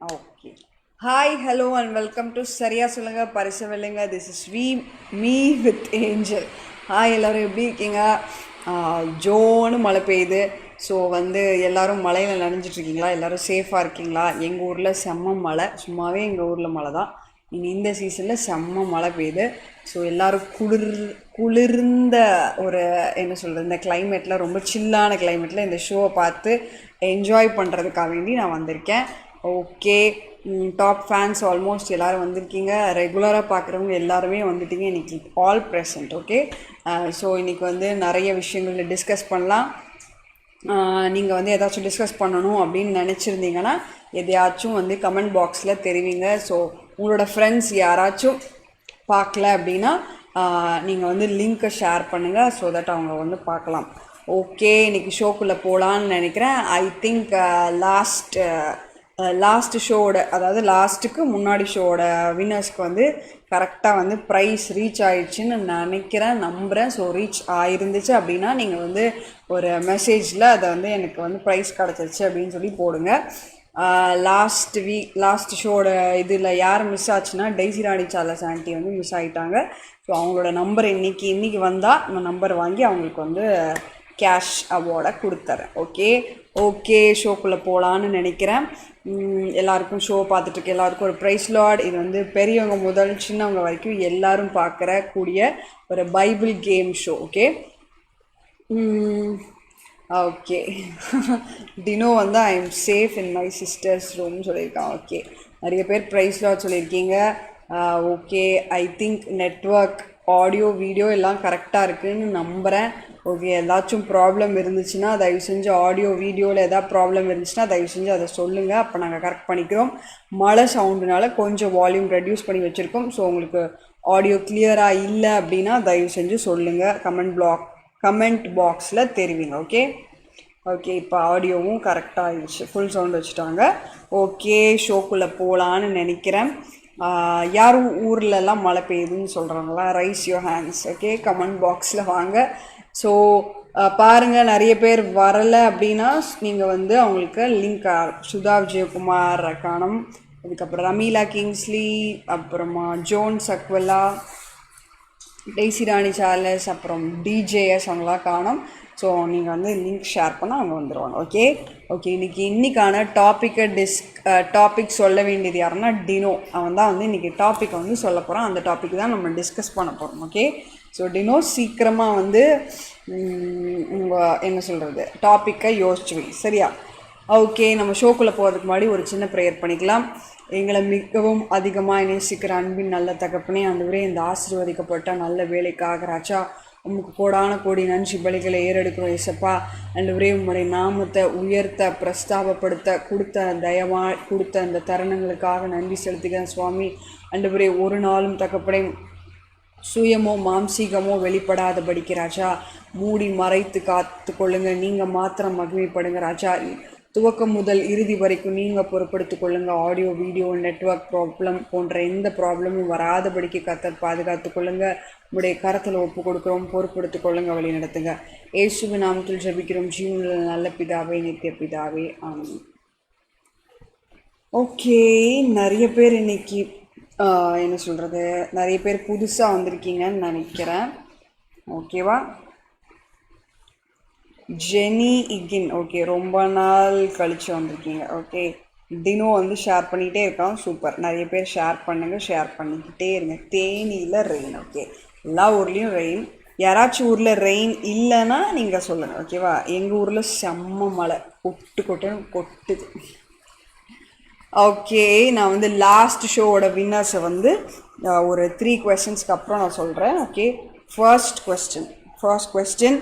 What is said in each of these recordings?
Okay. Hi, hello, and welcome to சரியா சொல்லுங்க பரிசு வெல்லுங்க. This is me with Angel. Hi எல்லோரும் எப்படி இருக்கீங்க? ஜோன்னு மழை பெய்யுது. ஸோ எல்லோரும் மழையில் நனைஞ்சிட்ருக்கீங்களா? எல்லோரும் சேஃபாக இருக்கீங்களா? எங்கள் ஊரில் செம்ம மழை, சும்மாவே எங்கள் ஊரில் மழை தான். இனி இந்த சீசனில் செம்ம மழை பெய்யுது. ஸோ எல்லோரும் குளிர்ந்த ஒரு என்ன சொல்கிறது, இந்த கிளைமேட்டில், ரொம்ப சில்லான கிளைமேட்டில் இந்த ஷோவை பார்த்து என்ஜாய் பண்ணுறதுக்காக வேண்டி நான் வந்திருக்கேன். ஓகே, டாப் ஃபேன்ஸ் ஆல்மோஸ்ட் எல்லோரும் வந்திருக்கீங்க. ரெகுலராக பார்க்குறவங்க எல்லாருமே வந்துட்டீங்க. இன்றைக்கி ஆல் ப்ரெசன்ட். ஓகே, ஸோ இன்றைக்கி நிறைய விஷயங்கள் டிஸ்கஸ் பண்ணலாம். நீங்கள் ஏதாச்சும் டிஸ்கஸ் பண்ணணும் அப்படின்னு நினச்சிருந்தீங்கன்னா எதையாச்சும் கமெண்ட் பாக்ஸில் தெரிவிங்க. ஸோ உங்களோட ஃப்ரெண்ட்ஸ் யாராச்சும் பார்க்கல அப்படின்னா நீங்கள் லிங்க்கை ஷேர் பண்ணுங்கள். ஸோ தட் அவங்க பார்க்கலாம். ஓகே, இன்றைக்கி ஷோக்குள்ளே போகலான்னு நினைக்கிறேன். ஐ திங்க் லாஸ்ட் ஷோவோட, அதாவது லாஸ்ட்டுக்கு முன்னாடி ஷோவோட வின்னர்ஸ்க்கு கரெக்டாக ப்ரைஸ் ரீச் ஆயிடுச்சுன்னு நினைக்கிறேன், நம்புகிறேன். ஸோ ரீச் ஆயிருந்துச்சு அப்படின்னா நீங்கள் ஒரு மெசேஜில் அதை எனக்கு ப்ரைஸ் கிடச்சிருச்சு அப்படின்னு சொல்லி போடுங்க. லாஸ்ட் ஷோட இதில் யார் மிஸ் ஆச்சுன்னா டெய்ஸி ராணி சார்லஸ் ஆண்டி மிஸ் ஆகிட்டாங்க. ஸோ அவங்களோட நம்பர் இன்றைக்கி வந்தால் அந்த நம்பர் வாங்கி அவங்களுக்கு கேஷ் அவார்டை கொடுத்துறேன். ஓகே, ஷோக்குள்ளே போகலான்னு நினைக்கிறேன். எல்லாருக்கும் ஷோ பார்த்துட்ருக்க எல்லாருக்கும் ஒரு ப்ரைஸ் லார்ட். இது பெரியவங்க முதல் சின்னவங்க வரைக்கும் எல்லோரும் பார்க்குற கூடிய ஒரு Bible game show. Okay Dino I am safe in my sisters ரூம்னு சொல்லியிருக்கான். ஓகே, நிறைய பேர் ப்ரைஸ் லாட் சொல்லியிருக்கீங்க. Okay, I think network, audio, video எல்லாம் கரெக்டாக இருக்குதுன்னு நம்புகிறேன். ஓகே, ஏதாச்சும் ப்ராப்ளம் இருந்துச்சுன்னா தயவு செஞ்சு, ஆடியோ வீடியோவில் எதாவது ப்ராப்ளம் இருந்துச்சுன்னா தயவு செஞ்சு அதை சொல்லுங்கள். அப்போ நாங்கள் கரெக்ட் பண்ணிக்கிறோம். மழை சவுண்டுனால கொஞ்சம் வால்யூம் ரெடியூஸ் பண்ணி வச்சுருக்கோம். ஸோ உங்களுக்கு ஆடியோ கிளியராக இல்லை அப்படின்னா தயவு செஞ்சு சொல்லுங்கள், கமெண்ட் பாக்ஸில் தெரிவிங்க. ஓகே, இப்போ ஆடியோவும் கரெக்டாக ஆகிடுச்சு, ஃபுல் சவுண்ட் வச்சுட்டாங்க. ஓகே, ஷோக்குள்ளே போகலான்னு நினைக்கிறேன். யாரும் ஊர்லெலாம் மழை பெய்யுதுன்னு சொல்கிறாங்களா? Rice your hands. Okay, comment பாக்ஸில் வாங்க. ஸோ பாருங்கள், நிறைய பேர் வரலை அப்படின்னா நீங்கள் அவங்களுக்கு லிங்க், சுதா விஜயகுமார் காணும், அதுக்கப்புறம் ரமீலா கிங்ஸ்லி, அப்புறமா ஜோன் சக்வெல்லா, டெய்ஸி ராணி சார்லஸ், அப்புறம் டிஜேஎஸ் அவங்களாம் காணும். ஸோ நீங்கள் லிங்க் ஷேர் பண்ணால் அவங்க வந்துடுவாங்க. ஓகே, இன்றைக்கான டாபிக் சொல்ல வேண்டியது யாருன்னா டினோ. அவன் தான் இன்றைக்கி டாப்பிக்கை சொல்ல போகிறான். அந்த டாபிக் தான் நம்ம டிஸ்கஸ் பண்ண போகிறோம். ஓகே, ஸோ டினோ சீக்கிரமாக உங்கள் என்ன சொல்கிறது டாப்பிக்கை யோசிச்சு வை, சரியா? ஓகே, நம்ம ஷோக்குள்ளே போகிறதுக்கு முன்னாடி ஒரு சின்ன ப்ரேயர் பண்ணிக்கலாம். எங்களை மிகவும் அதிகமாக நேசிக்கிற அன்பின் நல்ல தகப்பனே, ஆண்டவரே, இந்த ஆசீர்வதிக்கப்பட்ட நல்ல வேலைக்காக ராஜா உமக்கு கோடி நன்றி பலிகளை ஏறெடுக்கிறோம். ஏசப்பா, ஆண்டவரே, உம்முடைய நாமத்தை உயர்த்த, பிரஸ்தாபப்படுத்த கொடுத்த அந்த தருணங்களுக்காக நன்றி செலுத்துகிறேன் சுவாமி. ஆண்டவரே, ஒரு நாளும் தகப்பனே சுயமோ மாம்சீகமோ வெளிப்படாதபடிக்கு ராஜா மூடி மறைத்து காத்து கொள்ளுங்க. நீங்கள் மாத்திரம் மகிமைப்படுங்க ராஜா. துவக்கம் முதல் இறுதி வரைக்கும் நீங்கள் பொறுப்படுத்திக் கொள்ளுங்க. ஆடியோ, வீடியோ, நெட்வொர்க் ப்ராப்ளம் போன்ற எந்த ப்ராப்ளமும் வராதபடிக்கு கர்த்தர் பாதுகாத்து கொள்ளுங்க. உங்களுடைய கரத்தில் ஒப்பு கொடுக்குறோம், பொறுப்படுத்திக் கொள்ளுங்க, வழி நடத்துங்க. இயேசுவின் நாமத்தில் ஜெபிக்கிறோம் ஜீவனில் நல்ல பிதாவே, நித்திய பிதாவே, ஆமென். ஓகே, நிறைய பேர் இன்னைக்கு என்ன சொல்கிறது, நிறைய பேர் புதுசாக வந்திருக்கீங்கன்னு நினைக்கிறேன். ஓகேவா? ஜெனி இகின், ஓகே, ரொம்ப நாள் கழித்து வந்திருக்கீங்க. ஓகே, டினோ ஷேர் பண்ணிகிட்டே இருக்கான். சூப்பர், நிறைய பேர் ஷேர் பண்ணுங்கள், ஷேர் பண்ணிக்கிட்டே இருங்க. தேனியில் ரெயின். ஓகே, எல்லா ஊர்லேயும் ரெயின். யாராச்சும் ஊரில் ரெயின் இல்லைன்னா நீங்கள் சொல்லுங்கள். ஓகேவா? எங்கள் ஊரில் செம்ம மழை, கொட்டுது. ஓகே, நான் லாஸ்ட் ஷோவோட வின்னர்ஸை ஒரு 3 கொஸ்டின்ஸ்க்கு அப்புறம் நான் சொல்கிறேன். ஓகே, ஃபர்ஸ்ட் கொஸ்டின்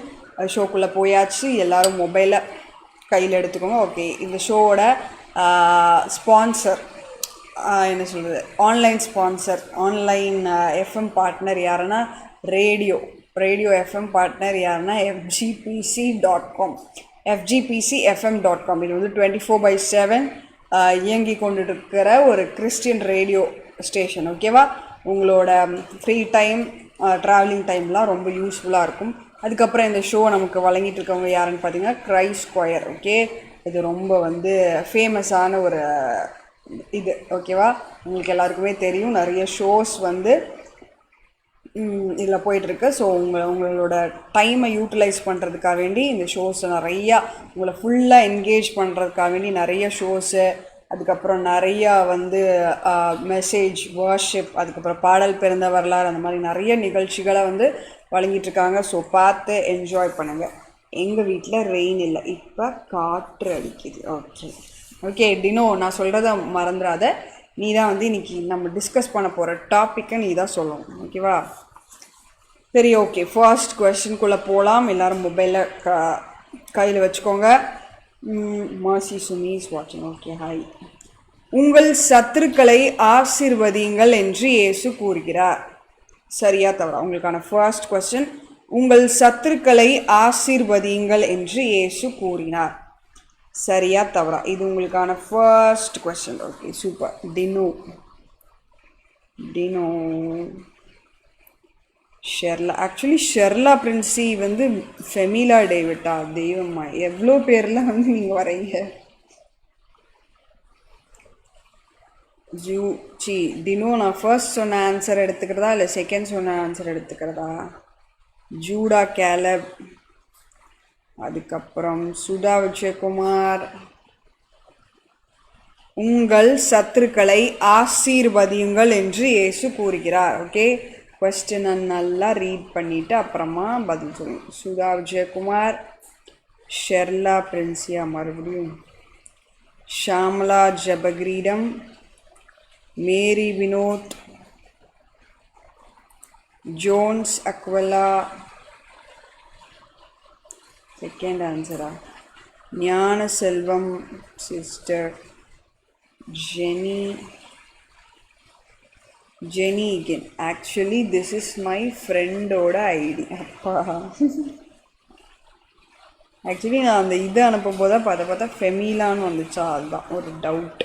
ஷோக்குள்ளே போயாச்சு. எல்லோரும் மொபைலை கையில் எடுத்துக்கோங்க. ஓகே, இந்த ஷோவோட ஸ்பான்சர் என்ன சொல்கிறது, online sponsor, online FM partner யாருன்னா ரேடியோ எஃப்எம் பார்ட்னர் யாருன்னா FGPCFM.com. இது 24/7 இயங்கி கொண்டு இருக்கிற ஒரு கிறிஸ்டியன் ரேடியோ ஸ்டேஷன். ஓகேவா? உங்களோட ஃப்ரீ டைம், ட்ராவலிங் டைம்லாம் ரொம்ப யூஸ்ஃபுல்லாக இருக்கும். அதுக்கப்புறம் இந்த ஷோ நமக்கு வழங்கிட்டு இருக்கவங்க யாருன்னு பார்த்தீங்கன்னா கிரைஸ்ட் ஸ்கொயர். ஓகே, இது ரொம்ப ஃபேமஸான ஒரு இது ஓகேவா? உங்களுக்கு எல்லாருக்குமே தெரியும் நிறைய ஷோஸ் வந்து இதில் போயிட்டுருக்கு. ஸோ உங்களோட டைமை யூட்டிலைஸ் பண்ணுறதுக்காக வேண்டி இந்த ஷோஸை நிறையா உங்களை ஃபுல்லாக என்கேஜ் பண்ணுறதுக்காக வேண்டி நிறைய ஷோஸு, அதுக்கப்புறம் நிறையா வந்து மெசேஜ் வர்ஷிப், அதுக்கப்புறம் பாடல் பிறந்த வரலாறு, அந்த மாதிரி நிறைய நிகழ்ச்சிகளை வந்து வழங்கிட்டுருக்காங்க. ஸோ பார்த்து என்ஜாய் பண்ணுங்கள். எங்கள் வீட்டில் ரெயின் இல்லை, இப்போ காற்று அடிக்குது. ஓகே ஓகே டினோ, நான் சொல்கிறத மறந்துடாத. நீ தான் வந்து இன்றைக்கி நம்ம டிஸ்கஸ் பண்ண போகிற டாப்பிக்கை நீ தான் சொல்லணும், ஓகேவா? சரி, ஓகே. ஃபர்ஸ்ட் கொஸ்டின்குள்ளே போகலாம். எல்லோரும் மொபைலில் கையில் வச்சுக்கோங்க. மாசி சுமி இஸ் வாட்சிங். Okay, hi. உங்கள் சத்துருக்களை ஆசீர்வதியுங்கள் என்று இயேசு கூறுகிறார். சரியா தவறா? உங்களுக்கான ஃபர்ஸ்ட் கொஸ்டின், உங்கள் சத்துருக்களை ஆசீர்வதியுங்கள் என்று இயேசு கூறினார். சரியா தவறா? இது உங்களுக்கான first question. Okay, super. Dino Sherla. Actually Sherla Princy வந்து ஃபெமிலா டேவிட்டா, தெய்வம்மா, எவ்வளோ பேர்லாம் வந்து நீங்கள் வரீங்க. டினோ, நான் ஃபர்ஸ்ட் சொன்ன ஆன்சர் எடுத்துக்கிறதா இல்லை செகண்ட் சொன்ன ஆன்சர் எடுத்துக்கிறதா? ஜூடா கேலப், அதுக்கப்புறம் சுதா விஜயகுமார். உங்கள் சத்துருக்களை ஆசீர்வதியுங்கள் என்று இயேசு கூறுகிறார். ஓகே, கொஸ்டினை நல்லா ரீட் பண்ணிவிட்டு அப்புறமா பதில் சொல்லுங்க. சுதா விஜயகுமார், ஷெர்லா பிரின்சியா, மறுபடியும் Shamala Jebakireedam, Mary Vinod, Jones Aquila. Second ஆன்சரா? Gnana Selvam sister Jenny again. Actually this is my ஃப்ரெண்டோட ஐடி. அப்பா, ஆக்சுவலி நான் அந்த இது அனுப்பும் போது தான் பார்த்தா ஃபெமிலான்னு வந்துச்சா, அதுதான் ஒரு டவுட்.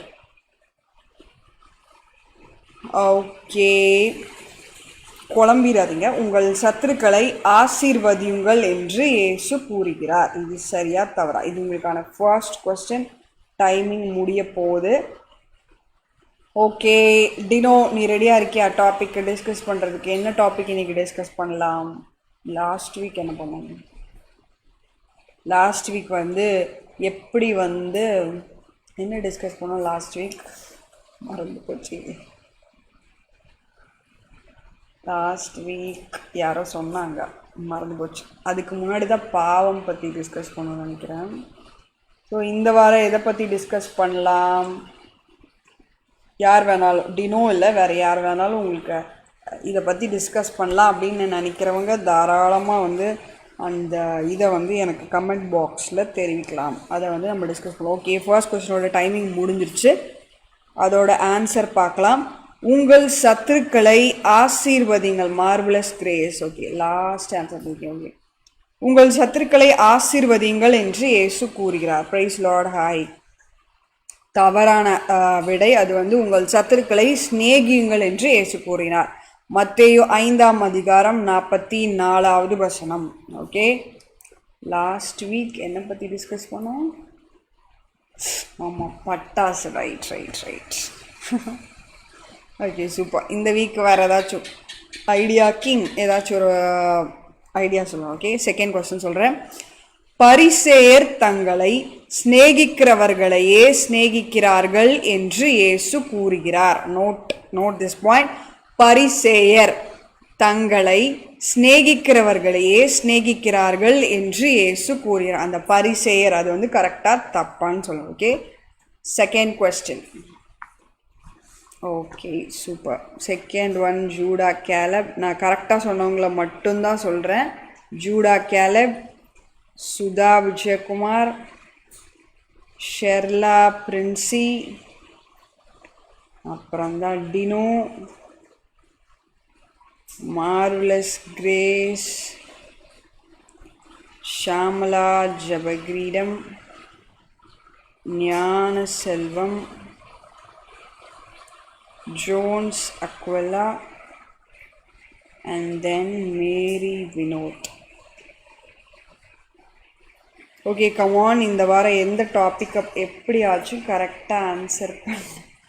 ஓகே, குழம்பிடாதீங்க. உங்கள் சத்துருக்களை ஆசீர்வதியுங்கள் என்று இயேசு கூறுகிறார். இது சரியா தவறா? இது உங்களுக்கான ஃபர்ஸ்ட் கொஸ்டின். டைமிங் முடிய போகுது. ஓகே டினோ, நீ ரெடியாக இருக்கியா டாப்பிக்கை டிஸ்கஸ் பண்ணுறதுக்கு? என்ன டாபிக் இன்றைக்கி டிஸ்கஸ் பண்ணலாம்? லாஸ்ட் வீக் என்ன பண்ணாங்க? லாஸ்ட் வீக் வந்து எப்படி வந்து என்ன டிஸ்கஸ் பண்ணோம் லாஸ்ட் வீக்? மறந்து போச்சு. லாஸ்ட் வீக் யாரோ சொன்னாங்க, மறந்து போச்சு. அதுக்கு முன்னாடி தான் பாவம் பற்றி டிஸ்கஸ் பண்ணணும்னு நினைக்கிறேன். ஸோ இந்த வாரம் எதை பற்றி டிஸ்கஸ் பண்ணலாம்? யார் வேணாலும், டினோ இல்லை வேறு யார் வேணாலும் உங்களுக்கு இதை பற்றி டிஸ்கஸ் பண்ணலாம் அப்படின்னு நினைக்கிறவங்க தாராளமாக வந்து அந்த இதை வந்து எனக்கு கமெண்ட் பாக்ஸில் தெரிவிக்கலாம். அதை வந்து நம்ம டிஸ்கஸ் பண்ணலாம். ஓகே, ஃபர்ஸ்ட் கொஸ்டினோட டைமிங் முடிஞ்சிருச்சு. அதோட ஆன்சர் பார்க்கலாம். உங்கள் சத்துருக்களை ஆசீர்வதிங்கள். Marvelous Grace. Okay, last answer. Okay, உங்கள் சத்துருக்களை ஆசீர்வதிங்கள் என்று இயேசு கூறுகிறார். Praise lord. ஹாய். தவறான விடை. அது வந்து உங்கள் சத்துருக்களை சிநேகியுங்கள் என்று இயேசு கூறினார். மத்தேயு 5ஆம் அதிகாரம் 44வது வசனம். ஓகே, லாஸ்ட் வீக் என்ன பற்றி டிஸ்கஸ் பண்ணோம்? ஆமாம், பட்டாசு. ரைட். Okay, super. இந்த வீக் வேறு ஏதாச்சும் ஐடியா கிங் ஏதாச்சும் ஒரு ஐடியா சொல்லுங்கள். ஓகே, செகண்ட் கொஸ்டின் சொல்கிறேன். பரிசேயர் தங்களை சிநேகிக்கிறவர்களையே சிநேகிக்கிறார்கள் என்று இயேசு கூறுகிறார். Note this point. பரிசேயர் தங்களை சிநேகிக்கிறவர்களையே சிநேகிக்கிறார்கள் என்று இயேசு கூறுகிறார். அந்த பரிசேயர் அது வந்து கரெக்டாக தப்பான்னு சொல்லுங்கள். Okay, second question. Okay, super. Second one Judah Caleb. நான் கரெக்டாக சொன்னவங்களை மட்டும்தான் சொல்கிறேன். ஜூடா கேலப், சுதா விஜயகுமார், ஷெர்லா பிரின்சி, அப்புறம்தான் Dino, Marvelous Grace, Shamala Jebakireedam, Gnana Selvam, Jones Aquila, and then Mary Vinod. Okay, come on. இந்த வாரம் எந்த டாப்பிக்கை எப்படியாச்சும் கரெக்டாக ஆன்சர் பண்ண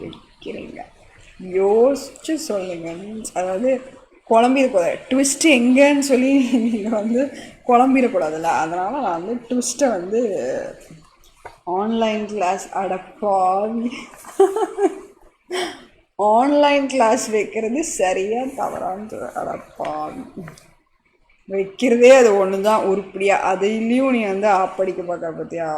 வைக்கிறீங்க, யோசிச்சு சொல்லுங்க. அதாவது குழம்பிடக்கூடாது, ட்விஸ்ட் எங்கன்னு சொல்லி நீங்கள் வந்து குழம்பிடக்கூடாதுல்ல, அதனால் நான் வந்து ட்விஸ்ட்டை வந்து ஆன்லைன் கிளாஸ் அடப்பாவி ஆன்லைன் கிளாஸ் வைக்கிறது சரியா தவறான்னு அடப்பாவி. வைக்கிறதே அது ஒன்று தான் உருப்படியாக, அதையிலையும் நீ வந்து ஆப்படிக்க பார்க்க பார்த்தியா.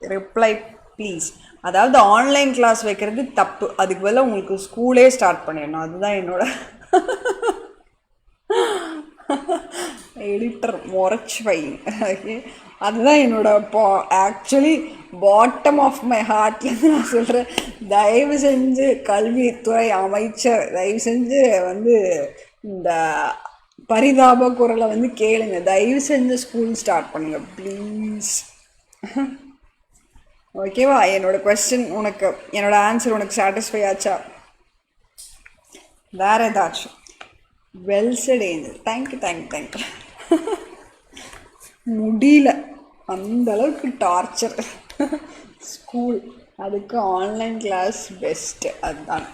Reply please. அதாவது ஆன்லைன் கிளாஸ் வைக்கிறது தப்பு, அதுக்கு பதிலாக உங்களுக்கு ஸ்கூலே ஸ்டார்ட் பண்ணிடணும், அதுதான் என்னோட எடிட்டர் முறைச்சி வை. ஓகே, அதுதான் என்னோட ஆக்சுவலி பாட்டம் ஆஃப் மை ஹார்ட்லேருந்து நான் சொல்கிறேன். தயவு செஞ்சு கல்வித்துறை அமைச்சர் தயவு செஞ்சு வந்து இந்த பரிதாப குரலை வந்து கேளுங்க, தயவு செஞ்சு ஸ்கூல் ஸ்டார்ட் பண்ணுங்க ப்ளீஸ். ஓகேவா? என்னோட கொஸ்டின் உனக்கு, என்னோட ஆன்சர் உனக்கு சாட்டிஸ்ஃபை ஆச்சா? வேற ஏதாச்சும்? Well set angel, thank you thank you thank you. முடியல, அந்த அளவுக்கு டார்ச்சர். ஸ்கூல், அதுக்கு ஆன்லைன் கிளாஸ் பெஸ்ட்டு. அதுதான்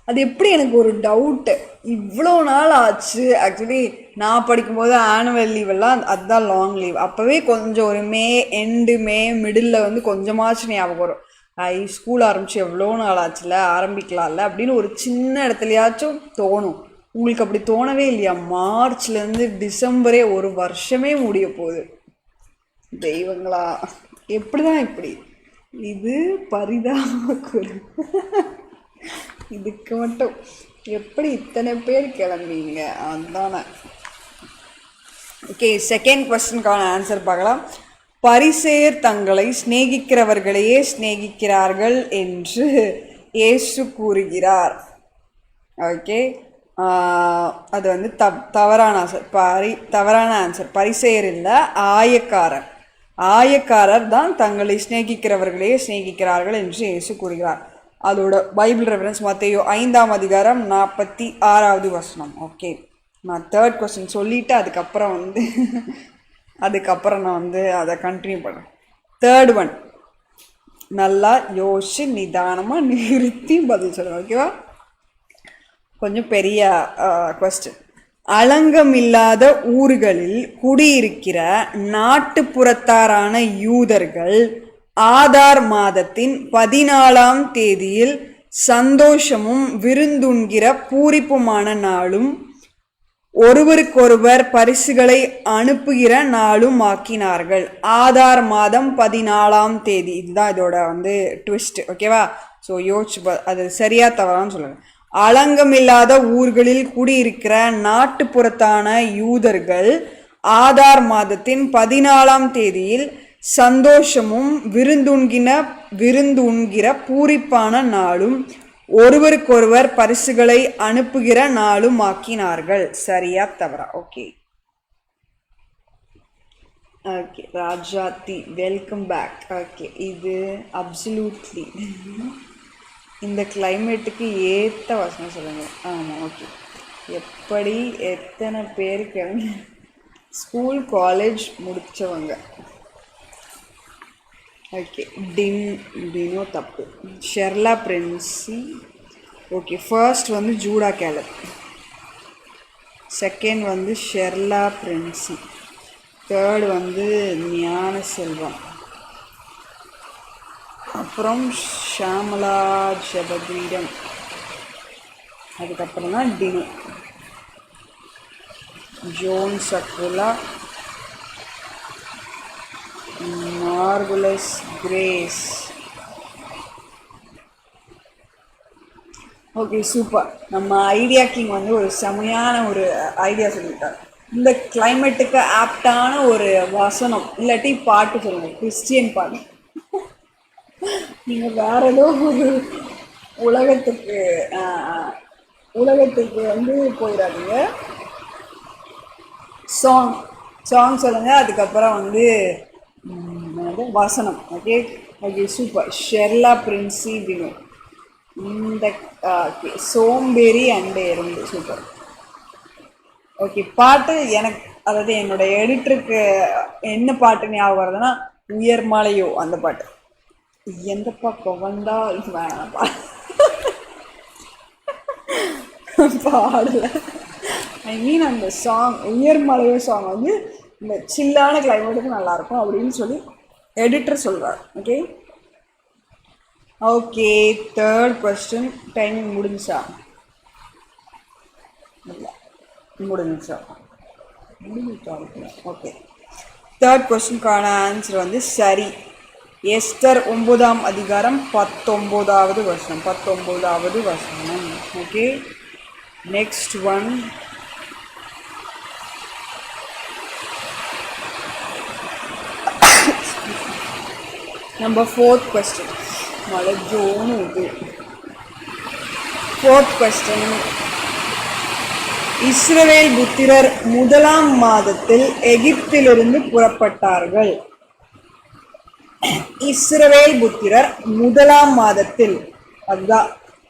அது. எப்படி எனக்கு ஒரு டவுட்டு, இவ்வளோ நாள் ஆச்சு. ஆக்சுவலி நான் படிக்கும்போது ஆனுவல் லீவெல்லாம் அதுதான் லாங் லீவ். அப்போவே கொஞ்சம் ஒரு மே மிடில் வந்து கொஞ்சமாச்சு ஞாபகம் வரும். ஸ்கூல் ஆரம்பித்து எவ்வளோ நாள் ஆச்சுல, ஆரம்பிக்கலாம்ல அப்படின்னு ஒரு சின்ன இடத்துலையாச்சும் தோணும். உங்களுக்கு அப்படி தோணவே இல்லையா? மார்ச்லேருந்து டிசம்பரே ஒரு வருஷமே முடிய போகுது. தெய்வங்களா, எப்படி தான் இப்படி? இது பரிதாபக்குரு. இதுக்கு மட்டும் எப்படி இத்தனை பேர் கிளம்பிங்க? அதுதானே. ஓகே, செகண்ட் கொஸ்டினுக்கான ஆன்சர் பார்க்கலாம். பரிசேயர் தங்களை சிநேகிக்கிறவர்களையே சிநேகிக்கிறார்கள் என்று இயேசு கூறுகிறார். ஓகே, அது வந்து தவறான ஆன்சர். தவறான ஆன்சர். பரிசேயர் இல்லை, ஆயக்காரர். ஆயக்காரர் தான் தங்களை சிநேகிக்கிறவர்களையே சிநேகிக்கிறார்கள் என்று இயேசு கூறுகிறார். அதோட பைபிள் ரெஃபரன்ஸ் மத்தேயு 5ஆம் அதிகாரம் 46வது வசனம். ஓகே, நான் தேர்ட் கொஸ்டின் சொல்லிவிட்டு அதுக்கப்புறம் நான் வந்து அதை கண்டினியூ பண்ணுறேன். தேர்ட் ஒன் நல்லா யோசிச்சு நிதானமாக நிறுத்தி பதில் சொல்லுங்கள். ஓகேவா? கொஞ்சம் பெரிய கொஸ்டின். அலங்கமில்லாத ஊர்களில் குடியிருக்கிற நாட்டுப்புறத்தாரான யூதர்கள் ஆதார் மாதத்தின் 14ஆம் தேதியில் சந்தோஷமும் விருந்துண்கிற பூரிப்புமான நாளும் ஒருவருக்கொருவர் பரிசுகளை அனுப்புகிற நாளும் ஆக்கினார்கள். ஆதார் மாதம் 14ஆம் தேதி, இதுதான் இதோட வந்து ட்விஸ்ட். ஓகேவா? ஸோ யோசிச்சு அது சரியா தவறான்னு சொல்லுங்கள். அலங்கமில்லாத ஊர்களில் குடியிருக்கிற நாட்டுப்புறத்தான யூதர்கள் ஆதார் மாதத்தின் 14ஆம் தேதியில் சந்தோஷமும் விருந்துண்கிற பூரிப்பான நாளும் ஒருவருக்கொருவர் பரிசுகளை அனுப்புகிற நாளும் ஆக்கினார்கள். சரியா தவறா? Okay okay, Rajathi welcome back. Okay, இது அப்சல்யூட்லி இந்த கிளைமேட்டுக்கு ஏற்ற வசனம் சொல்லுங்கள். ஆமாம், ஓகே. எப்படி எத்தனை பேர் கிளம்பி ஸ்கூல் காலேஜ் முடித்தவங்க? ஓகே, டினோ தப்பு. ஷெர்லா பிரின்சி. ஓகே, ஃபர்ஸ்ட் வந்து ஜூடா கேலர், செகண்ட் வந்து ஷெர்லா பிரின்சி, தேர்ட் வந்து ஞான செல்வம், அப்புறம் ஷாமலா ஜபதீரம், அதுக்கப்புறம் தான் டினோ, ஜோன் சக்குலா, மார்வலஸ் கிரேஸ். Okay, super. நம்ம ஐடியா கிங் வந்து ஒரு செமையான ஒரு ஐடியா சொல்லிட்டார். இந்த கிளைமேட்டுக்கு ஆப்டான ஒரு வசனம் இல்லாட்டி பாட்டு சொல்லுங்கள், கிறிஸ்டியன் பாட்டு. நீங்கள் வேற ஏதோ ஒரு உலகத்துக்கு வந்து போயிடாதீங்க. சாங் சொல்லுங்கள், அதுக்கப்புறம் வந்து வசனம். Okay okay, super. Sherla Princy Dino, இந்த சோம்பேறி அண்டு எறும்பு. சூப்பர். ஓகே, பாட்டு எனக்கு அதாவது என்னோட எடிட்டருக்கு என்ன பாட்டு ஞாபகம் வருதுன்னா உயர்மலையோ அந்த பாட்டு. எந்த பக்கம் வந்தா வேணாம் பாடல. ஐ மீன் அந்த சாங் உயர்மலையோ சாங் வந்து இந்த சில்லான கிளைமேட்டுக்கு நல்லாயிருக்கும் அப்படின்னு சொல்லி எடிட்டர் சொல்கிறார். Okay okay, third question. Timing முடிஞ்சா? இல்லை முடிஞ்சா. ஓகே, தேர்ட் கொஸ்டினுக்கான ஆன்சர் வந்து சரி. எஸ்தர் 9ஆம் அதிகாரம் 19வது வசனம். 19வது வசனம். Okay, next one. Number 4th question. மழை ஜோனு இது. 4th question. இஸ்ரவேல் புத்திரர் 1ஆம் மாதத்தில் எகிப்திலிருந்து புறப்பட்டார்கள். இஸ்ரவேல் புத்திரர் 1ஆம் மாதத்தில்,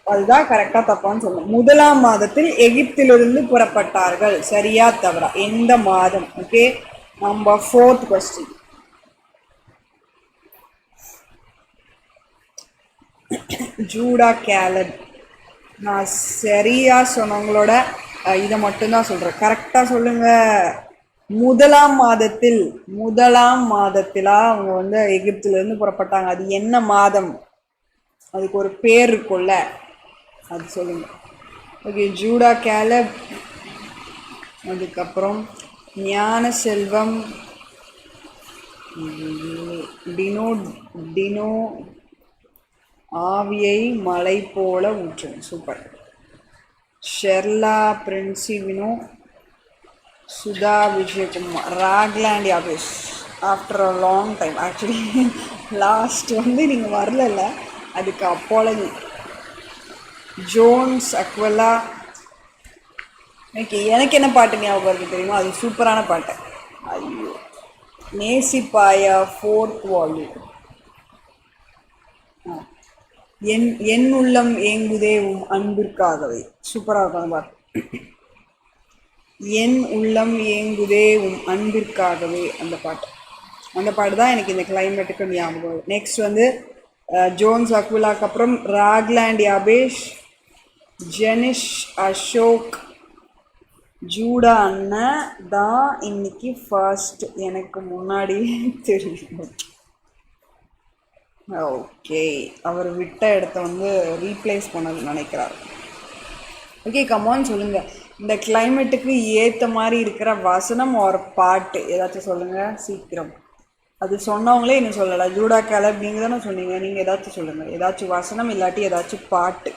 அதுதான் கரெக்டா தப்பான்னு சொல்லணும். 1ஆம் மாதத்தில் எகிப்திலிருந்து புறப்பட்டார்கள். சரியா தவறா? எந்த மாதம்? Okay, number 4th question. Judah Caleb. நான் சரியா சொன்னவங்களோட இதை மட்டும்தான் சொல்றேன். கரெக்டா சொல்லுங்க. 1ஆம் மாதத்தில், 1ஆம் மாதத்திலா அவங்க வந்து எகிப்துல இருந்து புறப்பட்டாங்க. அது என்ன மாதம்? அதுக்கு ஒரு பேர் இருக்கும்ல, அது சொல்லுங்க. Okay, Judah Caleb. அதுக்கப்புறம் ஞான செல்வம், டினோ ஆவியை மலை போல ஊற்றும். சூப்பர். ஷெர்லா பிரின்சிவினோ, Sudha Vijayakumar, Rockland Yabesh. After a long time. Actually last வந்து நீங்கள் வரல, அதுக்கு அப்பாலஜி. ஜோன்ஸ் அக்வலா. ஓகே, எனக்கு என்ன பாட்டு ஞாபகம் வருது தெரியுமா? அது சூப்பரான பாட்டு. ஐயோ, நேசிப்பாயா 4th வால்யூம். என் உள்ளம் ஏங்குதே அன்பிற்காகவே. சூப்பராக இருக்கும் அந்த பாட்டு. என் உள்ளம் ஏங்குதே அன்பிற்காகவே. அந்த பாட்டு தான் எனக்கு இந்த கிளைமேட்டுக்கு ஞாபகம். நெக்ஸ்ட் வந்து ஜோன்ஸ் அக்விலாக்கு அப்புறம் ராக்லாண்ட் யாபேஷ், ஜெனிஷ் அசோக், ஜூடா அண்ணன் தான் இன்னைக்கு ஃபர்ஸ்ட். எனக்கு முன்னாடி தெரியும். ஓகே, அவர் விட்ட இடத்த வந்து ரீப்ளேஸ் பண்ணது நினைக்கிறார். ஓகே, கமான் சொல்லுங்க. இந்த கிளைமேட்டுக்கு ஏற்ற மாதிரி இருக்கிற வசனம் ஒரு பாட்டு ஏதாச்சும் சொல்லுங்க சீக்கிரம். அது சொன்னவங்களே இன்னும் சொல்லலை. ஜூடா கேலப் நீங்கள் தானே சொன்னீங்க. நீங்கள் ஏதாச்சும் சொல்லுங்கள். ஏதாச்சும் வசனம், இல்லாட்டி ஏதாச்சும் பாட்டு,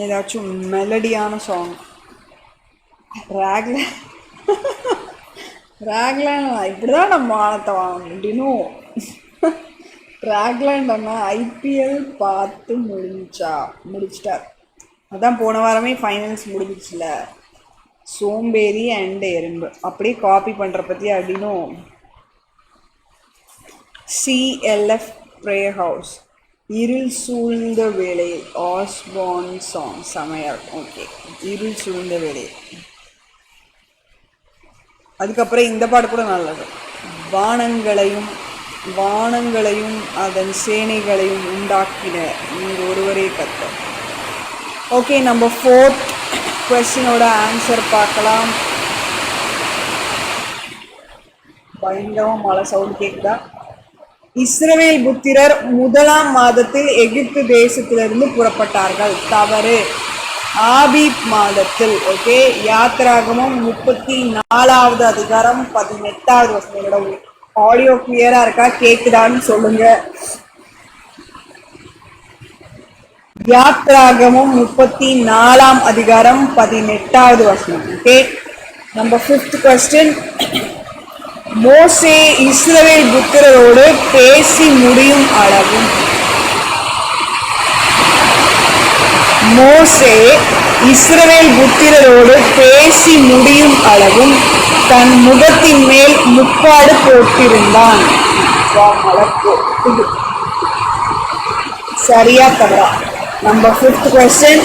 ஏதாச்சும் மெலடியான சாங். ராக்லாண்ட் இப்படிதான் நம்ம மானத்தை வாங்கணும். டினோ ராக்லாண்ட் அண்ணா ஐபிஎல் பார்த்து முடிச்சிட்டார். அதான் போன வாரமே ஃபைனல்ஸ் முடிஞ்சிச்சுல. சோம்பேறி அண்ட் எறும்பு அப்படியே காப்பி பண்ணுற பற்றி அப்படின்னும். சிஎல்எஃப் ப்ரேயர் ஹவுஸ், இருள் சூழ்ந்த வேளையில், ஆஸ்பான் சாங் செமையா இருக்கும். ஓகே, இருள் சூழ்ந்த வேளையில். அதுக்கப்புறம் இந்த பாட்டு கூட நல்லது. வானங்களையும் அதன் சேனைகளையும் உண்டாக்கின நீர் ஒருவரே கர்த்தர். ஓகே, நம்பர் 4th கொஸ்டினோட ஆன்சர் பார்க்கலாம். பயங்கரமாக மழை சவுண்ட் கேட்குதா? இஸ்ரவேல் புத்திரர் 1ஆம் மாதத்தில் எகிப்து தேசத்திலிருந்து புறப்பட்டார்கள். தவறு. ஆபீப் மாதத்தில். ஓகே, யாத்திராகமம் 34வது அதிகாரம் 18வது வசனம். ஆடியோ கிளியரா இருக்கா? கேக்குதான்னு சொல்லுங்க. யாத்திராகமம் 34ஆம் அதிகாரம் 18வது வசனம். Okay, number 5th question. மோசே இஸ்ரவேல் புத்திரரோடு பேசி முடியும் அளவும். மோசே இஸ்ரவேல் புத்திரரோடு பேசி முடியும் அளவும் தன் முகத்தின் மேல் முக்காடு போட்டிருந்தான். சரியா தவறா? Number 5th question.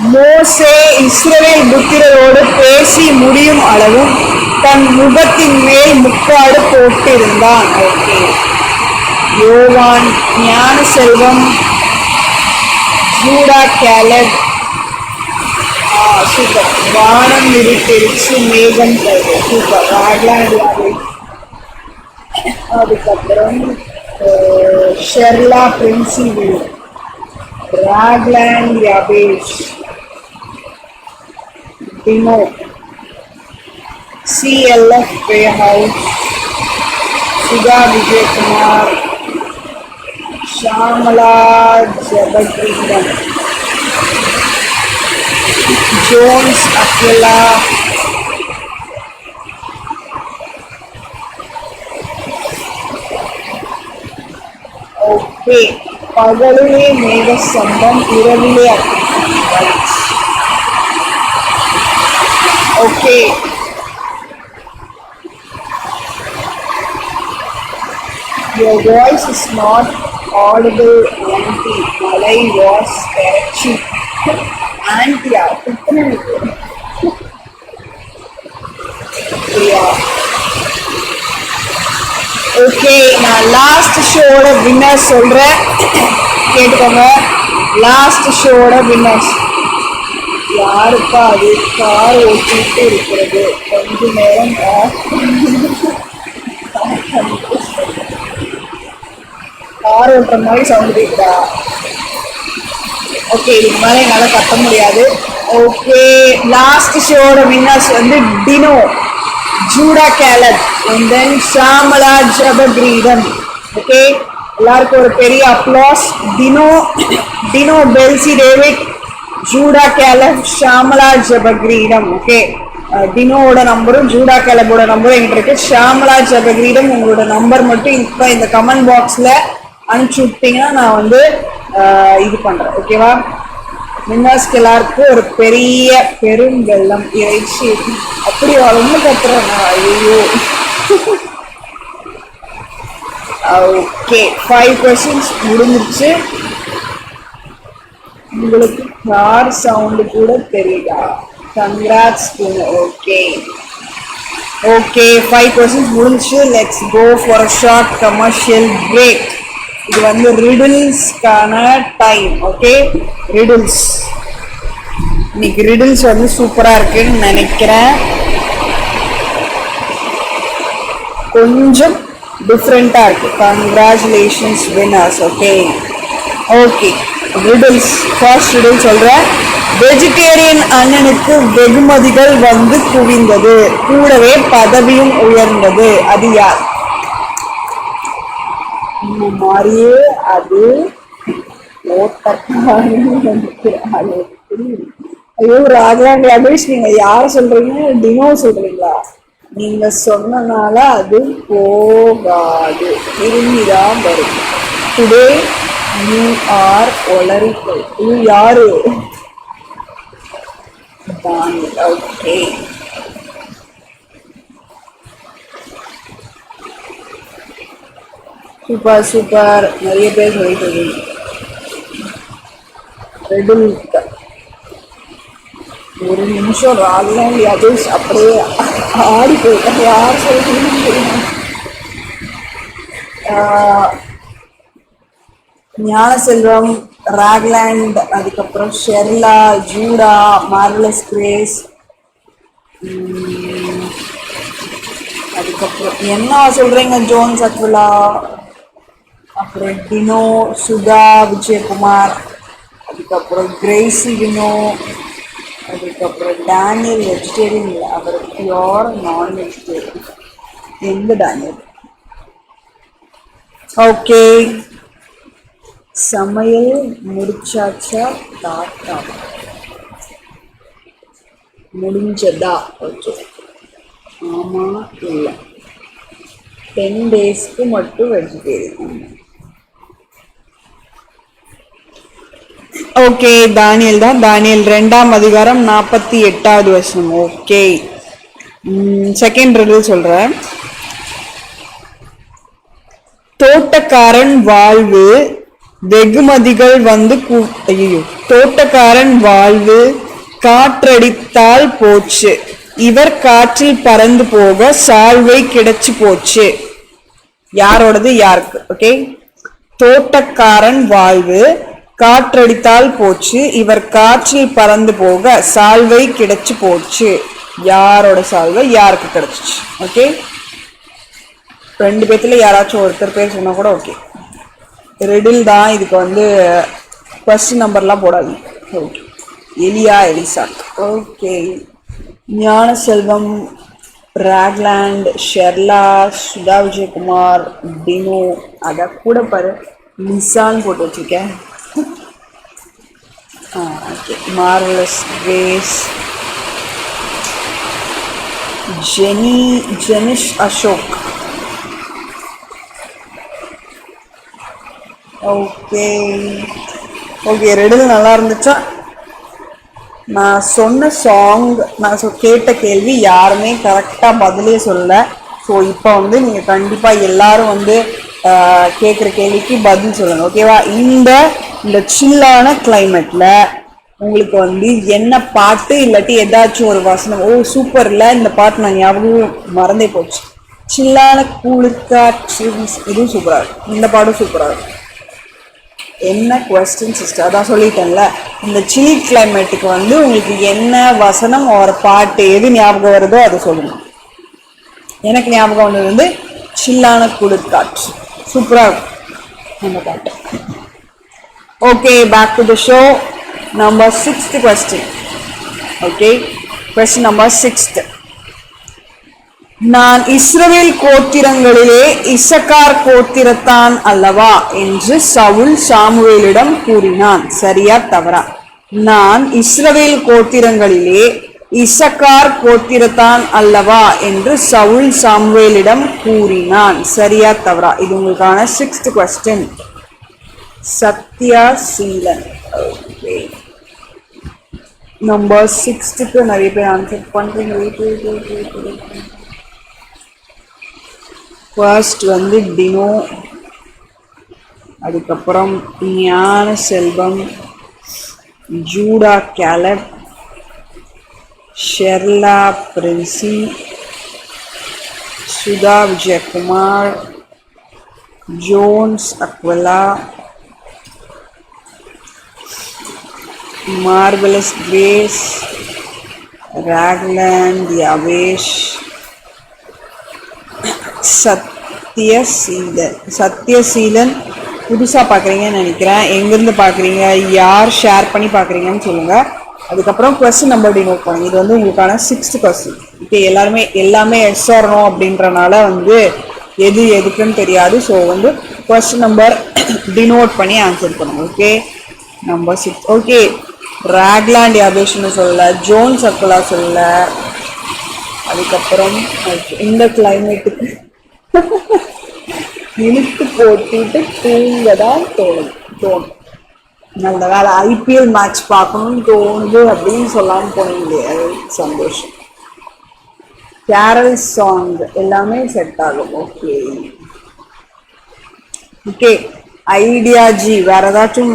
மோசே இஸ்ரவேல் புத்திரரோடு பேசி முடியும் அளவும் தன் முகத்தின் மேல் முக்காடு போட்டிருந்தான். ஓகே. யோவான் ஞான செல்வம், ஜூடா கேலப், சூப்பர். வானம் இருட்டிருச்சு, மேகம் தருது, சூப்பர். ராக்லாண்ட், அதுக்கப்புறம் ஷெர்லா பிரின்சிவில், Rockland Yabesh, Dino, CLF house, Sudha Vijayakumar, Shamala Jebakireedam, Jones Aquila, okay. பகலிலே மேக சம்பம், இரவிலே அக்னி. Okay. Your voice is not audible, auntie. Malay was Karachi. Auntie, okay. நான் லாஸ்ட் ஷோட வின்னர்ஸ் சொல்றேன், கேட்டுக்கோங்க. லாஸ்ட் ஷோட வின்னர்ஸ் யாருக்கா? அது கார் ஓட்டிட்டு இருக்கிறது, கொஞ்ச நேரம் கார் ஓட்டுற மாதிரி சவுண்ட் கேட்குதா? ஓகே, இதுக்கு மேலே என்னால் கத்த முடியாது. ஓகே, லாஸ்ட் ஷோட வின்னர்ஸ் வந்து Dino, Judah Caleb, and then Shamala Jebakireedam. Okay, எல்லாருக்கும் ஒரு பெரிய applause. Dino Belsy David, Judah Caleb, Shamala Jebakireedam. Okay, டினோவோட நம்பரும் ஜூடா கேலப்போட நம்பரும் என்கிட்ட இருக்கு. ஷாமலா ஜபக்ரீடம் உங்களோட நம்பர் மட்டும் இப்போ இந்த கமெண்ட் பாக்ஸில் அனுப்பிச்சு விட்டீங்கன்னா நான் வந்து இது பண்ணுறேன். ஓகேவா? வின்னர்ஸ்க்கு எல்லாருக்கும் ஒரு பெரிய பெரும் வெள்ளம் இறைச்சி. அப்படி ரொம்ப கத்துறேன். ஐயோ. ஓகே, 5 கொஸ்டின்ஸ் முடிஞ்சிருச்சு. உங்களுக்கு கார் சவுண்டு கூட தெரியுதா? கங்க்ராட்ஸ். ஓகே ஓகே, 5 கொஸ்டின்ஸ் முடிஞ்சிச்சு. Let's go for a short commercial break. இது வந்து ரிடில்ஸ்க்கான டைம். Okay, riddles. இன்னைக்கு ரிடில்ஸ் வந்து சூப்பரா இருக்குன்னு நினைக்கிறேன். கொஞ்சம் டிஃப்ரெண்டா இருக்கு. Congratulations winners. Okay okay, riddles. First riddle சொல்றேன். வெஜிடேரியன் அண்ணனுக்கு வெகுமதிகள் வந்து குவிந்தது, கூடவே பதவியும் உயர்ந்தது. அது யார்? இந்த மாதிரியே அது ஐயோ, ராஜாங்க அபேஷ், நீங்க யார சொல்றீங்க? டினோ சொல்றீங்களா? நீங்க சொன்னனால அது போகாது, திரும்பிதான் வரும். டுடே யூ ஆர் ஒலரிக்கல். இது யாரு? Okay, super super. நிறைய பேர் சொல்லிட்டு ஒரு நிமிஷம் ராகுலாம் யதேஷ் அப்படியே ஆடி போயிட்டேன். யார் சொல்றீங்கன்னு தெரியும். ஞான செல்வம், ராக்லாண்ட், அதுக்கப்புறம் ஷெர்லா, ஜூடா, மார்வலஸ் கிரேஸ், அதுக்கப்புறம் என்ன சொல்றீங்க? ஜோன்ஸ் அக்விலா, அப்புறம் டினோ, சுதா விஜயகுமார், அதுக்கப்புறம் கிரேசி டினோ, அதுக்கப்புறம் டேனியல். வெஜிடேரியன் இல்லை, அவர் பியோர் நான் வெஜிடேரியன். எந்த டேனியல்? ஓகே, சமையல் முடிச்சாச்சா? தாத்தா முடிஞ்சதா? ஓகே, ஆமா இல்லை, 10 டேஸ்க்கு மட்டும் வெஜிடேரியன். ஓகே, தானியல் தான். தானியல் 2ஆம் அதிகாரம் 48வது வசனம். ஓகே, செகண்ட் ரிடில் சொல்றேன். தோட்டக்காரன் வாழ்வு வெகுமதிகள் வந்து ஐயோ தோட்டக்காரன் வாழ்வு காற்றடித்தால் போச்சு, இவர் காற்றில் பறந்து போக சால்வை கிடைச்சு போச்சு. யாரோடது யாருக்கு? ஓகே, தோட்டக்காரன் வாழ்வு காற்றடித்தால் போச்சு, இவர் காற்றில் பறந்து போக சால்வை கிடைச்சு போச்சு. யாரோட சால்வை யாருக்கு கிடைச்சிச்சு? ஓகே, ரெண்டு பேர்த்துல யாராச்சும் ஒருத்தர் பேர் சொன்னா கூட ஓகே. ரெடில் தான், இதுக்கு வந்து ஃபர்ஸ்ட் நம்பர்லாம் போடாது. ஓகே, எலியா எலிசாக். Okay, Gnana Selvam, Rockland, Sherla, Sudha Vijayakumar, Dino, அத கூட பாரு நிசான்னு போட்டு வச்சிருக்கேன். Okay, Marvelous Grace, Jenish Ashok. Okay okay, ரெடில் நல்லா இருந்துச்சா? நான் சொன்ன சாங், நான் கேட்ட கேள்வி யாருமே கரெக்டாக பதிலே சொல்ல. ஸோ இப்போ வந்து நீங்கள் கண்டிப்பாக எல்லாரும் வந்து கேட்குற கேள்விக்கு பதில் சொல்லணும். ஓகேவா? இந்த சில்லான கிளைமேட்டில் உங்களுக்கு வந்து என்ன பாட்டு இல்லாட்டி ஏதாச்சும் ஒரு வசனம், ஓ சூப்பர் இல்லை இந்த பாட்டு நான் ஞாபகம் மறந்தே போச்சு, சில்லான குளிர்காற்று, இதுவும் சூப்பராக இருக்கும், இந்த பாட்டும் சூப்பராக இருக்கும். என்ன கொஸ்டின் சிஸ்டர்? அதான் சொல்லிட்டேன்ல, இந்த சில் கிளைமேட்டுக்கு வந்து உங்களுக்கு என்ன வசனம் ஒரு பாட்டு எது ஞாபகம் வருதோ அதை சொல்லணும். எனக்கு ஞாபகம் வந்தது வந்து சில்லான குளிர்காற்று, சூப்பராக இருக்கும் அந்த பாட்டு. Okay, back to the show. Number 6th question. Okay, question number 6. நான் இஸ்ரவேல் கோத்திரங்களிலே இசக்கார் கோத்திரத்தான் அல்லவா என்று சவுல் சாமுவேலிடம் கூறினான். சரியா தவறா? நான் இஸ்ரவேல் கோத்திரங்களிலே இசக்கார் கோத்திரத்தான் அல்லவா என்று சவுல் சாமுவேலிடம் கூறினான். சரியா தவறா? இது உங்களுக்கான 6th question. Sathya Seelan. Okay, number 6க்கு நிறைய பேர் ஆன்சர் பண்றீங்க. ஃபர்ஸ்ட் வந்து டினோ, அதுக்கப்புறம் Gnana Selvam, Judah Caleb, Sherla Princy, Sudha Vijayakumar, Jones Aquila, Marvelous Grace, Rockland Yabesh, Sathyaseelan. புதுசாக பார்க்குறீங்கன்னு நினைக்கிறேன். எங்கேருந்து பார்க்குறீங்க, யார் ஷேர் பண்ணி பார்க்குறீங்கன்னு சொல்லுங்கள். அதுக்கப்புறம் கொஸ்டின் நம்பர் டினோட் பண்ணுங்க. இது வந்து உங்களுக்கான 6th question. ஓகே, எல்லாமே எஸ்ஆர்னோ அப்படின்றனால வந்து எது எதுக்குன்னு தெரியாது. ஸோ வந்து கொஸ்டின் நம்பர் டினோட் பண்ணி ஆன்சர் பண்ணுங்க. Okay, number 6. ஓகே, ராக்லாண்ட் யாபேஷ்னு சொல்லல, ஜோன்ஸ் அக்கலா சொல்லல. அதுக்கப்புறம் இந்த கிளைமேட்டுக்கு இழுத்து போட்டுட்டு தூங்க தான் தோணும். நல்ல வேலை, ஐபிஎல் மேட்ச் பார்க்கணும்னு தோணுது அப்படின்னு சொல்லாமல் போனீங்களே, அது சந்தோஷம். கேரல் சாங் எல்லாமே செட் ஆகும். ஓகே ஓகே, ஐடியா ஜி, வேற ஏதாச்சும்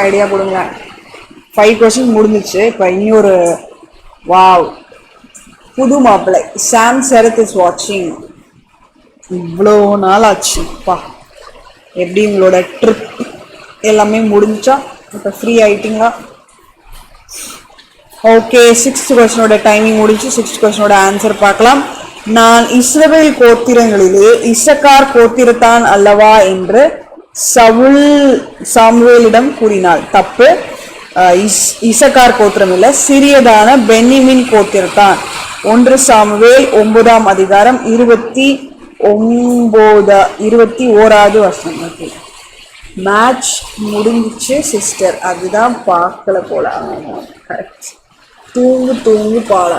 ஐடியா கொடுங்க. 5 questions முடிஞ்சிச்சு. இப்போ இன்னொரு வாவ் புது மாப்பிள்ளை சாம் சரத் இஸ் வாட்சிங். இவ்வளோ நாள் ஆச்சுப்பா. எப்படி உங்களோட ட்ரிப் எல்லாமே முடிஞ்சா? இப்போ ஃப்ரீ ஆயிட்டீங்களா? ஓகே, 6th questionோட டைமிங் முடிஞ்சு. 6th questionோட ஆன்சர் பார்க்கலாம். நான் இஸ்ரவேல் கோத்திரங்களிலே இசக்கார் கோத்திரத்தான் அல்லவா என்று சவுல் சாமுவேலிடம் கூறினாள். தப்பு, இசக்கார் கோத்திரம் இல்லை, சிறியதான பென்னிமின் கோத்திரத்தான். 1 சாமுவேல் 9ஆம் அதிகாரம் 21வது வசனம். ஓகே, மேட்ச் முடிஞ்சிச்சு சிஸ்டர், அதுதான் பார்க்கல போல. தூங்கு பால.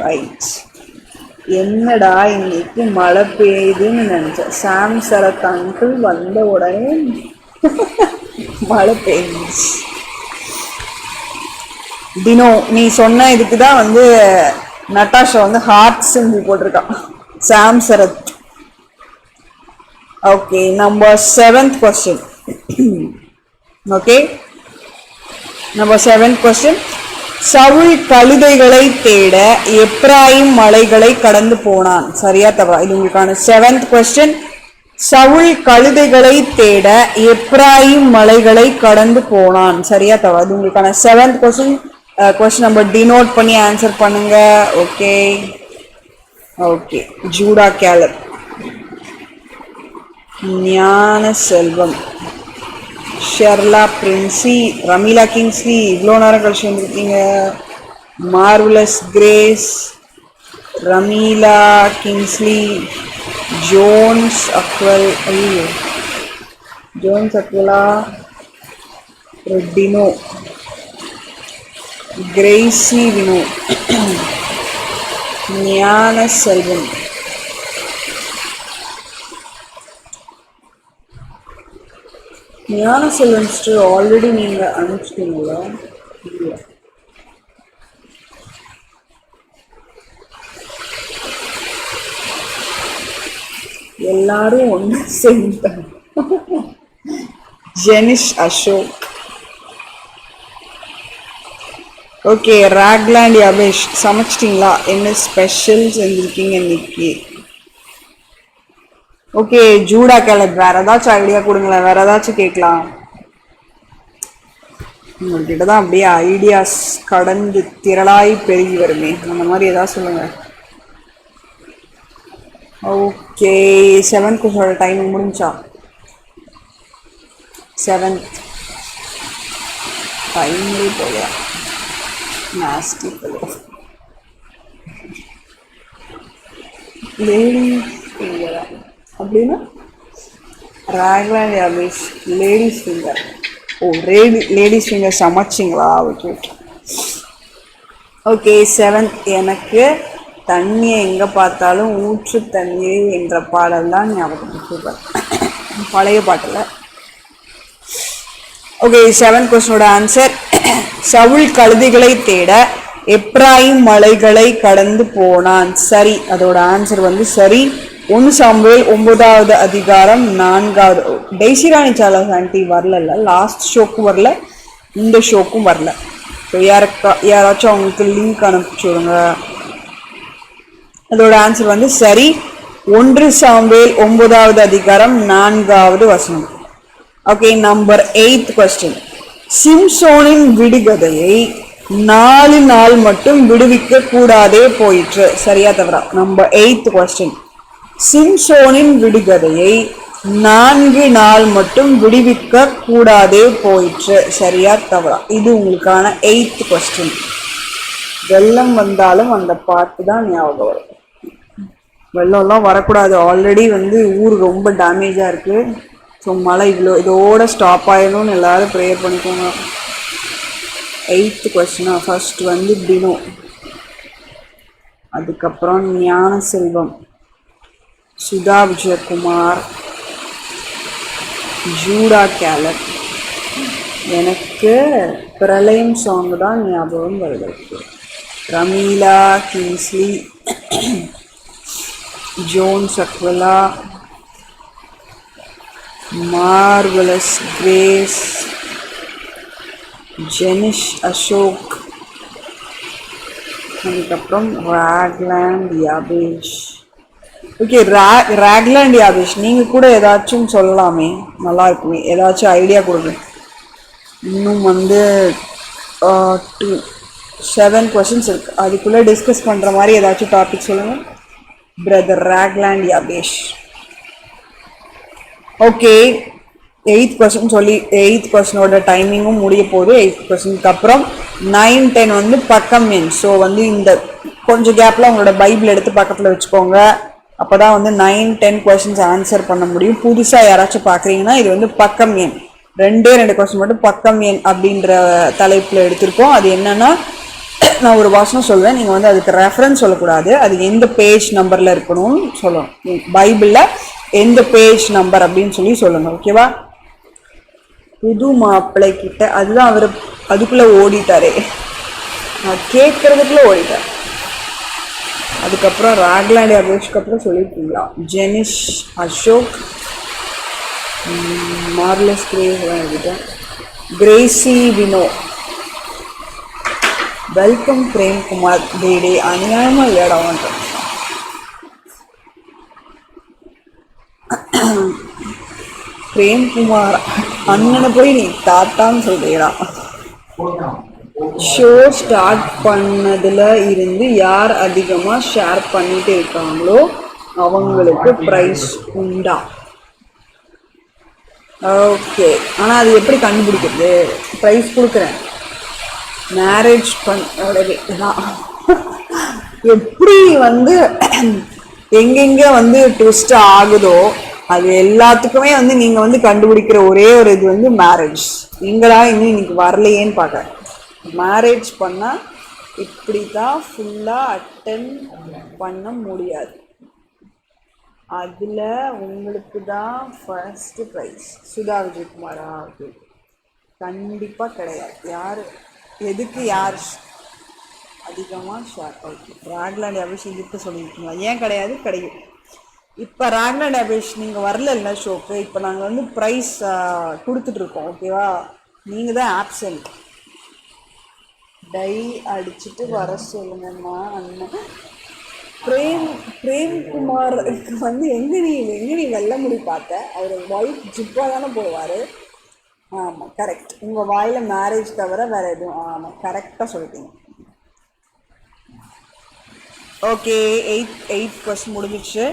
ரைட், என்னடா இன்னைக்கு மழை பெய்யுதுன்னு நினைச்சேன். சாம் சரத் அங்கிள் வந்த உடனே மழை பெய்ஞ்சிச்சு. டினோ, நீ சொன்ன இதுக்கு தான் வந்து நட்டாஷா வந்து ஹார்ட் சிம்பிள் போட்டிருக்கான். Sam Sarath. Okay, number 7th question. Okay. Number 7th question. சவுல் கழுதைகளை தேட எப்ராயிம் மலைகளை கடந்து போனான். சரியா தவறா? இது உங்களுக்கான 7th கொஸ்டின். சவுல் கழுதைகளை தேட எப்ராயிம் மலைகளை கடந்து போனான். சரியா தவறா? இது உங்களுக்கான 7th கொஸ்டின். கொஸ்டின் நம்பர் டினோட் பண்ணி ஆன்சர் பண்ணுங்க. Okay okay. Judah Caleb, Gnana Selvam, Sherla Princy, Ramila Kingsley, இவ்வளோ நேரம் கழிச்சு வந்துருக்கீங்க. Marvelous Grace, Ramila Kingsley, Jones அக்வல், ஐயோ Jones Aquila, Dino, Gracy Vino, Gnana Selvam, ஞான செல்வன்ஸ்ட்டு ஆல்ரெடி நீங்கள் அனுப்பிச்சிட்டீங்களா? இல்லை. எல்லாரும் ஒன்று சேர்ந்தாங்க. ஜெனிஷ் அசோக். ஓகே. ராக்லாண்ட் யபேஷ் சமைச்சிட்டிங்களா? என்ன ஸ்பெஷல் செஞ்சுருக்கீங்க இன்னைக்கு? ஓகே. ஜூடா கேலப், வேற ஏதாச்சும் ஐடியா கொடுங்களேன், வேற ஏதாச்சும் கேட்கலாம். உங்கள்கிட்ட தான் அப்படியே ஐடியாஸ் கடந்து திரளாய் பெருகி வருமே, அந்த மாதிரி ஏதாவது சொல்லுங்க. ஓகே. 7th கொஸ்டினோட டைமிங் முடிஞ்சா? 7th டைம்லேயே போலையா? நாஸ்டி போல. லேடிஸ் ஃபிங்கரா அப்படின்னா? Rockland Yabesh ladies finger. Oh, ladies finger சமைச்சிங்களா? Okay okay okay. 7th எனக்கு தண்ணியை எங்கே பார்த்தாலும் ஊற்று தண்ணீர் என்ற பாடல் தான் ஞாபகம். சூப்பர். பழைய பாட்டில். ஓகே. 7th கொஸ்டினோட ஆன்சர். சவுல் கழுதைகளை தேட எப்ராயிம் மலைகளை கடந்து போனான். சரி, அதோட ஆன்சர் வந்து சரி. 1 சாமுவேல் 9வது அதிகாரம் 4வது. டெய்சிராணி சாலஸ் ஆண்டி வரல, லாஸ்ட் ஷோக்கும் வரல, இந்த ஷோக்கும் வரல. ஸோ யாராச்சும் அவங்களுக்கு லிங்க் அனுப்பிச்சு விடுங்க. அதோட ஆன்சர் வந்து சரி. 1 சாமுவேல் 9வது அதிகாரம் 4வது வசனம். ஓகே. Number 8th question. சிம்சோனின் விடுகதையை 4 நாள் மட்டும் விடுவிக்க கூடாதே போயிற்று. சரியா தவறா? Number 8th question. சிம்சோனின் விடுகதையை 4 நாள் மட்டும் விடுவிக்க கூடாதே போயிற்று. சரியா தவறா? இது உங்களுக்கான 8th கொஸ்டின். வெள்ளம் வந்தாலும் அந்த பாட்டு தான் ஞாபகம் வரும். வெள்ளம்லாம் வரக்கூடாது. ஆல்ரெடி வந்து ஊர் ரொம்ப டேமேஜாக இருக்குது. ஸோ மழை இதோட ஸ்டாப் ஆயிடணும்னு எல்லாரும் ப்ரேயர் பண்ணிக்கோங்க. 8th கொஸ்டினா ஃபர்ஸ்ட் வந்து டினோ, அதுக்கப்புறம் ஞான செல்வம், சுதா விஜயகுமார், ஜூடா கேலப். எனக்கு பிரளயம் சாங் தான் ஞாபகம் வருது. Ramila Kingsley, Jones Aquila, Marvelous Grace, Jenish Ashok, அதுக்கப்புறம் Rockland Yabesh. Okay. Rockland Yabesh நீங்கள் கூட ஏதாச்சும் சொல்லலாமே, நல்லா இருக்குமே. ஏதாச்சும் ஐடியா கொடுங்க. இன்னும் வந்து 7 கொஸ்டின்ஸ் இருக்கு, அதுக்குள்ளே டிஸ்கஸ் பண்ணுற மாதிரி ஏதாச்சும் டாபிக் சொல்லுங்கள். Brother Rockland Yabesh. Okay. 8th question சொல்லி 8th கொஸ்டினோட டைமிங்கும் முடிய போகுது. 8th கொஸ்டினுக்கு அப்புறம் 9, 10 வந்து பக்கம் எண். ஸோ வந்து இந்த கொஞ்சம் கேப்பில் உங்களோட பைபிள் எடுத்து பக்கத்தில் வச்சுக்கோங்க. அப்போ தான் வந்து 9, 10 கொஸ்டின்ஸ் ஆன்சர் பண்ண முடியும். புதுசாக யாராச்சும் பார்க்குறீங்கன்னா இது வந்து பக்கம் எண். 2 கொஸ்டின் மட்டும் பக்கம் எண் அப்படின்ற தலைப்பில் எடுத்திருக்கோம். அது என்னன்னா, நான் ஒரு வாசனம் சொல்வேன், நீங்கள் வந்து அதுக்கு ரெஃபரன்ஸ் சொல்லக்கூடாது, அது எந்த பேஜ் நம்பரில் இருக்கணும்னு சொல்லணும். பைபிளில் எந்த பேஜ் நம்பர் அப்படின்னு சொல்லி சொல்லுங்கள். ஓகேவா? புது மாப்பிள்ளை கிட்ட அதுதான் அவர் அதுக்குள்ளே ஓடிட்டாரே, நான் கேட்கறதுக்குள்ளே ஓடிட்டார். அதுக்கப்புறம் ராக்லாண்ட் யபேஷ்க்கு அப்புறம் சொல்லியிருக்கீங்களா? ஜெனிஷ் அசோக், மார்லஸ் கிரேஸ் எழுதிட்டேன். Gracy Vino, welcome Premkumar. டே அநியாயமா இல்லையாடா வந்துட்டு. பிரேம்குமார் அண்ணனை போய் நீ தாத்தான்னு சொல்றீடா. ஷோ ஸ்டார்ட் பண்ணதுல இருந்து யார் அதிகமாக ஷேர் பண்ணிட்டு இருக்காங்களோ அவங்களுக்கு ப்ரைஸ் உண்டா? ஓகே, ஆனால் அது எப்படி கண்டுபிடிக்கிறது? ப்ரைஸ் கொடுக்குறேன். மேரேஜ் தான் எப்படி வந்து எங்கெங்க வந்து ட்விஸ்ட் ஆகுதோ அது எல்லாத்துக்குமே வந்து நீங்கள் வந்து கண்டுபிடிக்கிற ஒரே ஒரு இது வந்து மேரேஜ். நீங்களா இன்னும் இன்னைக்கு வரலையேன்னு பார்க்குறேன். மேரேஜ் பண்ணால் இப்படி தான் ஃபுல்லாக அட்டன் பண்ண முடியாது. அதில் உங்களுக்கு தான் ஃபர்ஸ்ட் ப்ரைஸ். சுதா விஜயகுமாரா? ஓகே, கண்டிப்பாக கிடையாது. யார் எதுக்கு யார் அதிகமாக ஷேர்? ஓகே, ராக்லாண்ட் அபிஷ் இதுக்கு சொல்லியிருக்கீங்களா? ஏன் கிடையாது? கிடைக்கும். இப்போ ராக்லாண்ட் அபிஷ் நீங்கள் வரல ஷோக்கு. இப்போ நாங்கள் வந்து ப்ரைஸ் கொடுத்துட்ருக்கோம். ஓகேவா? நீங்கள் தான் ஆப்சென்ட். டை அடிச்சுட்டு வர சொல்லுங்கம்மா அண்ணன். பிரேம்குமாருக்கு வந்து எங்கே நீ வெள்ள முடி பார்த்த? அவர் ஒயிட் ஜிப்பாக தானே போடுவார். ஆமாம், கரெக்ட். உங்கள் வாயில் மேரேஜ் தவிர வேறு எதுவும்? ஆமாம், கரெக்டாக சொல்லிட்டீங்க. ஓகே, எயிட் கொஸ்டின் முடிஞ்சிச்சு.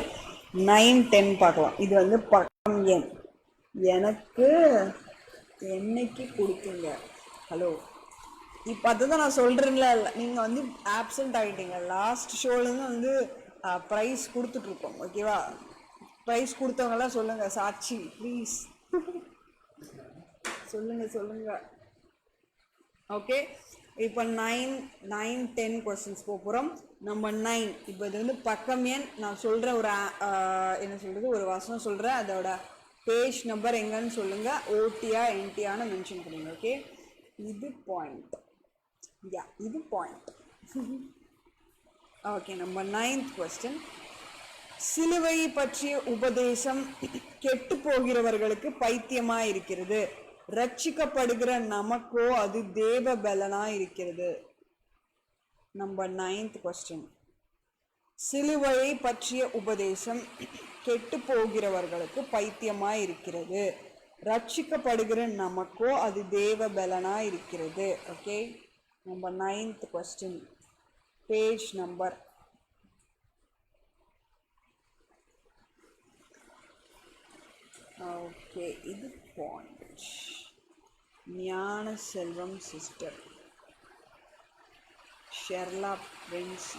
9, 10 பார்க்கலாம். இது வந்து பக்கம் எண். எனக்கு என்னைக்கு கொடுத்தீங்க? ஹலோ, இப்போ அதுதான் நான் சொல்கிறேன்ல, நீங்கள் வந்து ஆப்சண்ட் ஆகிட்டீங்க. லாஸ்ட் ஷோலேருந்து வந்து ப்ரைஸ் கொடுத்துட்ருக்கோம். ஓகேவா? ப்ரைஸ் கொடுத்தவங்களாம் சொல்லுங்கள். சாட்சி ப்ளீஸ் சொல்லுங்கள். ஓகே, இப்போ 9, 10 கொஸ்டின்ஸ் போகிறோம். நம்பர் 9. இப்போ இது வந்து பக்கம் எண். நான் சொல்கிற ஒரு என்ன சொல்கிறது, ஒரு வசனம் சொல்கிறேன். அதோட பேஜ் நம்பர் எங்கன்னு சொல்லுங்கள். ஓடியா என்டியான்னு மென்ஷன் பண்ணுங்க. ஓகே, இது பாயிண்ட். இது point. Okay, number 9th question. சிலுவை பற்றிய உபதேசம் கெட்டு போகிறவர்களுக்கு பைத்தியமா இருக்கிறது, ரட்சிக்கப்படுகிற நமக்கோ அது தேவ பலனா இருக்கிறது. Number 9th question. சிலுவையை பற்றிய உபதேசம் கெட்டு போகிறவர்களுக்கு பைத்தியமா இருக்கிறது, ரட்சிக்கப்படுகிற நமக்கோ அது தேவ பலனா இருக்கிறது. Okay, number 9th question, page number. Okay, இது பாயிண்ட். ஞான செல்வம் சிஸ்டர், ஷெர்லா பிரின்ஸ்,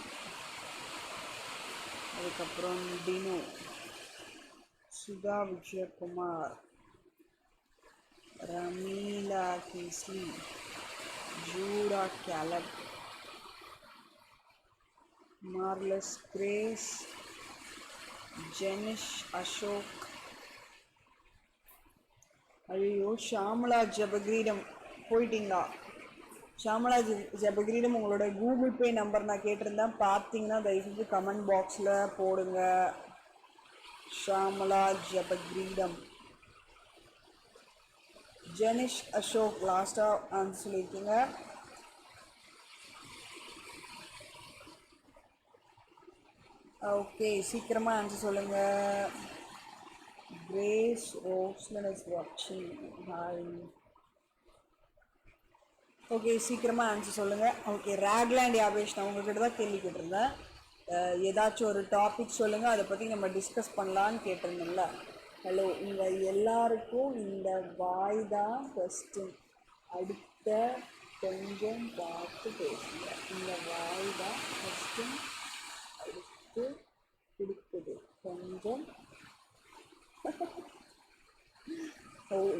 அதுக்கப்புறம் Dino, Sudha Vijayakumar, Ramila Kisli, Judah கேலப், மார்லஸ் grace, Jenish Ashok. ஐயோ, ஷாமலா ஜபகிரீடம் போயிட்டீங்களா? ஷாமலா ஜபகிரீடம் உங்களோட கூகுள் பே நம்பர் நான் கேட்டிருந்தேன். பார்த்தீங்கன்னா தயவுசெஞ்சு கமெண்ட் பாக்ஸில் போடுங்க. ஷாமலா ஜபகிரீடம். ஜெனிஷ் அசோக் லாஸ்ட்டாக ஆன்சர் சொல்லியிருக்கீங்க. ஓகே, சீக்கிரமாக ஆன்சர் சொல்லுங்கள். கிரேஸ் ரோஸ்லன் இஸ் வாட்சிங். ஹாய். ஓகே, சீக்கிரமாக ஆன்சர் சொல்லுங்கள். ஓகே, ராக்லாண்ட் யாபேஷ், நான் உங்கள்கிட்ட தான் கேள்வி கேட்டிருந்தேன். ஏதாச்சும் ஒரு டாபிக் சொல்லுங்கள், அதை பற்றி நம்ம டிஸ்கஸ் பண்ணலான்னு கேட்டிருந்தோம்ல. ஹலோ, உங்கள் எல்லாருக்கும் இந்த வாய் தான் கொஸ்டின். அடுத்த கொஞ்சம் பார்த்து பேசுங்க. இந்த வாய் தான் கொஸ்டின் அடுத்து கொடுக்குது. கொஞ்சம்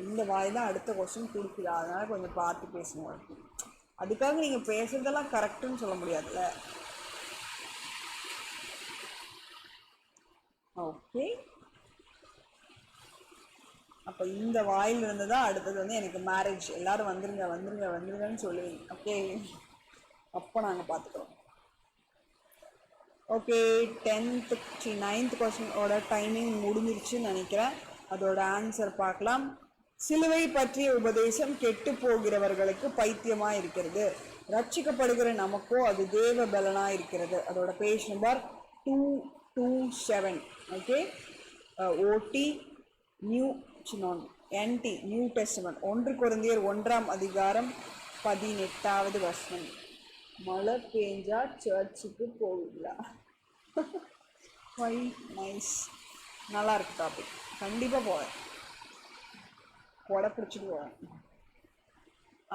இந்த வாய் தான் அடுத்த கொஸ்டின் கொடுக்குது, அதனால் கொஞ்சம் பார்த்து பேசுங்க. அதுக்காக நீங்கள் பேசுறதெல்லாம் கரெக்டுன்னு சொல்ல முடியாதுல்ல. ஓகே, அப்போ இந்த வாயில் இருந்து தான் அடுத்தது வந்து எனக்கு மேரேஜ். எல்லாரும் வந்துருங்கன்னு சொல்லுவீங்க. ஓகே, அப்போ நாங்கள் பார்த்துக்குறோம். ஓகே, 9th கொஸ்டினோட டைமிங் முடிஞ்சிருச்சுன்னு நினைக்கிறேன். அதோட ஆன்சர் பார்க்கலாம். சிலுவை பற்றிய உபதேசம் கெட்டு போகிறவர்களுக்கு பைத்தியமா இருக்கிறது, ரட்சிக்கப்படுகிற நமக்கோ அது தேவ பலனா இருக்கிறது. அதோட பேஜ் நம்பர் 227. ஓகே, ஓடி நியூ சினோன் என்டி நியூ டெஸ்டமெண்ட் 1 கொரிந்தியர் 1ஆம் அதிகாரம் 18வது வசனம். மழை பெஞ்சா சர்ச்சுக்கு போவீங்களா? வை நைஸ், நல்லா இருக்கு டாபிக். கண்டிப்பாக போவேன், கொடை பிடிச்சிட்டு போவேன்,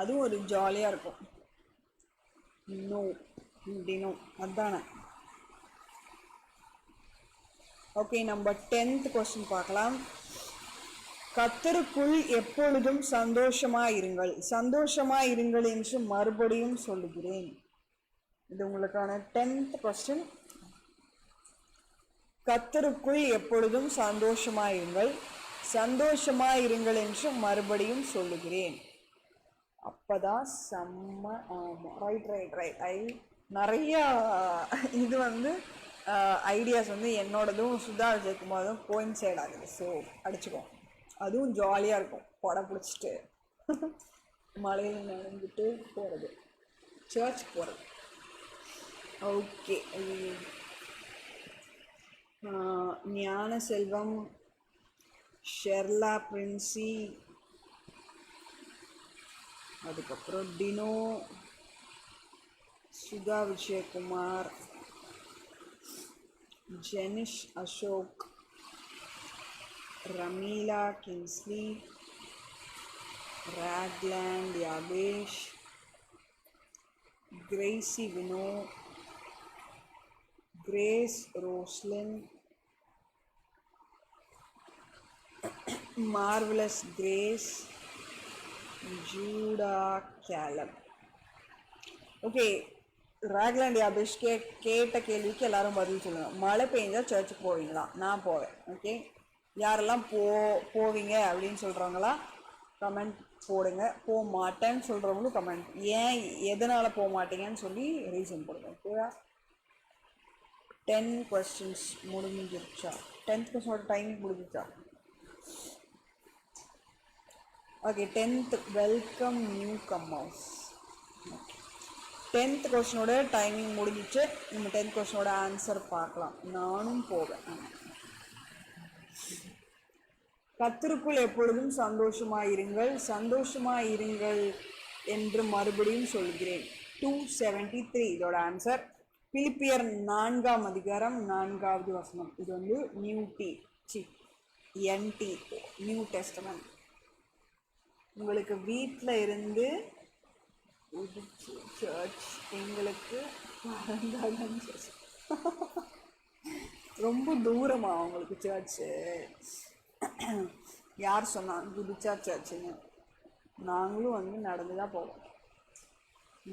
அதுவும் ஒரு ஜாலியாக இருக்கும். நோ டினோ அதானே. ஓகே, நம்ம 10th கொஸ்டின் பார்க்கலாம். கர்த்தருக்குள் எப்பொழுதும் சந்தோஷமாயிருங்கள், சந்தோஷமாயிருங்கள் என்று மறுபடியும் சொல்லுகிறேன். இது உங்களுக்கான 10th கொஸ்டின். கர்த்தருக்குள் எப்பொழுதும் சந்தோஷமாயிருங்கள், சந்தோஷமாயிருங்கள் என்று மறுபடியும் சொல்லுகிறேன். அப்பதான் செம்ம. ஆமாம், ரைட். நிறையா இது வந்து ஐடியாஸ் வந்து என்னோடதும் சுதா விஜயகுமாரும் கோயின்சைட் ஆகுது. ஸோ அடிச்சுக்கோ, அதுவும் ஜாலியாக இருக்கும். கொடை பிடிச்சிட்டு மலையில் நனைஞ்சிட்டு போகிறது, சர்ச் போகிறது. ஓகே, ஞான செல்வம், ஷெர்லா பிரின்சி, அதுக்கப்புறம் Dino, Sudha Vijayakumar, Jenish Ashok, Ramila Kingsley, Rockland Yabesh, Gracy Vino, Grace Roslin, Marvelous Grace, Judah Caleb. Okay, Rockland Yabesh கேட்ட கேள்விக்கு எல்லாரும் பதில் சொல்லுங்கள். மழை பெஞ்சா சர்ச்சுக்கு போவீங்களா? நான் போவேன். ஓகே, யாரெல்லாம் போவீங்க அப்படின்னு சொல்கிறவங்களா கமெண்ட் போடுங்க. போக மாட்டேன்னு சொல்கிறவங்களும் கமெண்ட், ஏன் எதனால் போக மாட்டீங்கன்னு சொல்லி ரீசன் போடுங்க. ஓகேவா? 10 கொஸ்டின்ஸ் முடிஞ்சிருச்சா? 10th கொஸ்டினோட டைம் முடிஞ்சிருச்சா? Okay, 10th welcome newcomers. Okay, 10th கொஸ்டினோட டைமிங் முடிஞ்சிச்சு. நம்ம 10th கொஸ்டினோட ஆன்சர் பார்க்கலாம். நானும் போவேன். கர்த்தருக்குள் எப்பொழுதும் சந்தோஷமாயிருங்கள், சந்தோஷமாயிருங்கள் என்று மறுபடியும் சொல்கிறேன். 273 இதோட ஆன்சர். பிலிப்பியர் 4ஆம் அதிகாரம் 4வது வசனம். இது வந்து என்டி நியூ டெஸ்டமெண்ட். உங்களுக்கு வீட்டில் இருந்து சர்ச், எங்களுக்கு ரொம்ப தூரமா உங்களுக்கு சர்ச்சு? யார் சொன்னாங்க குதிச்சா சர்ச்சுன்னு? நாங்களும் வந்து நடந்து தான் போவோம்,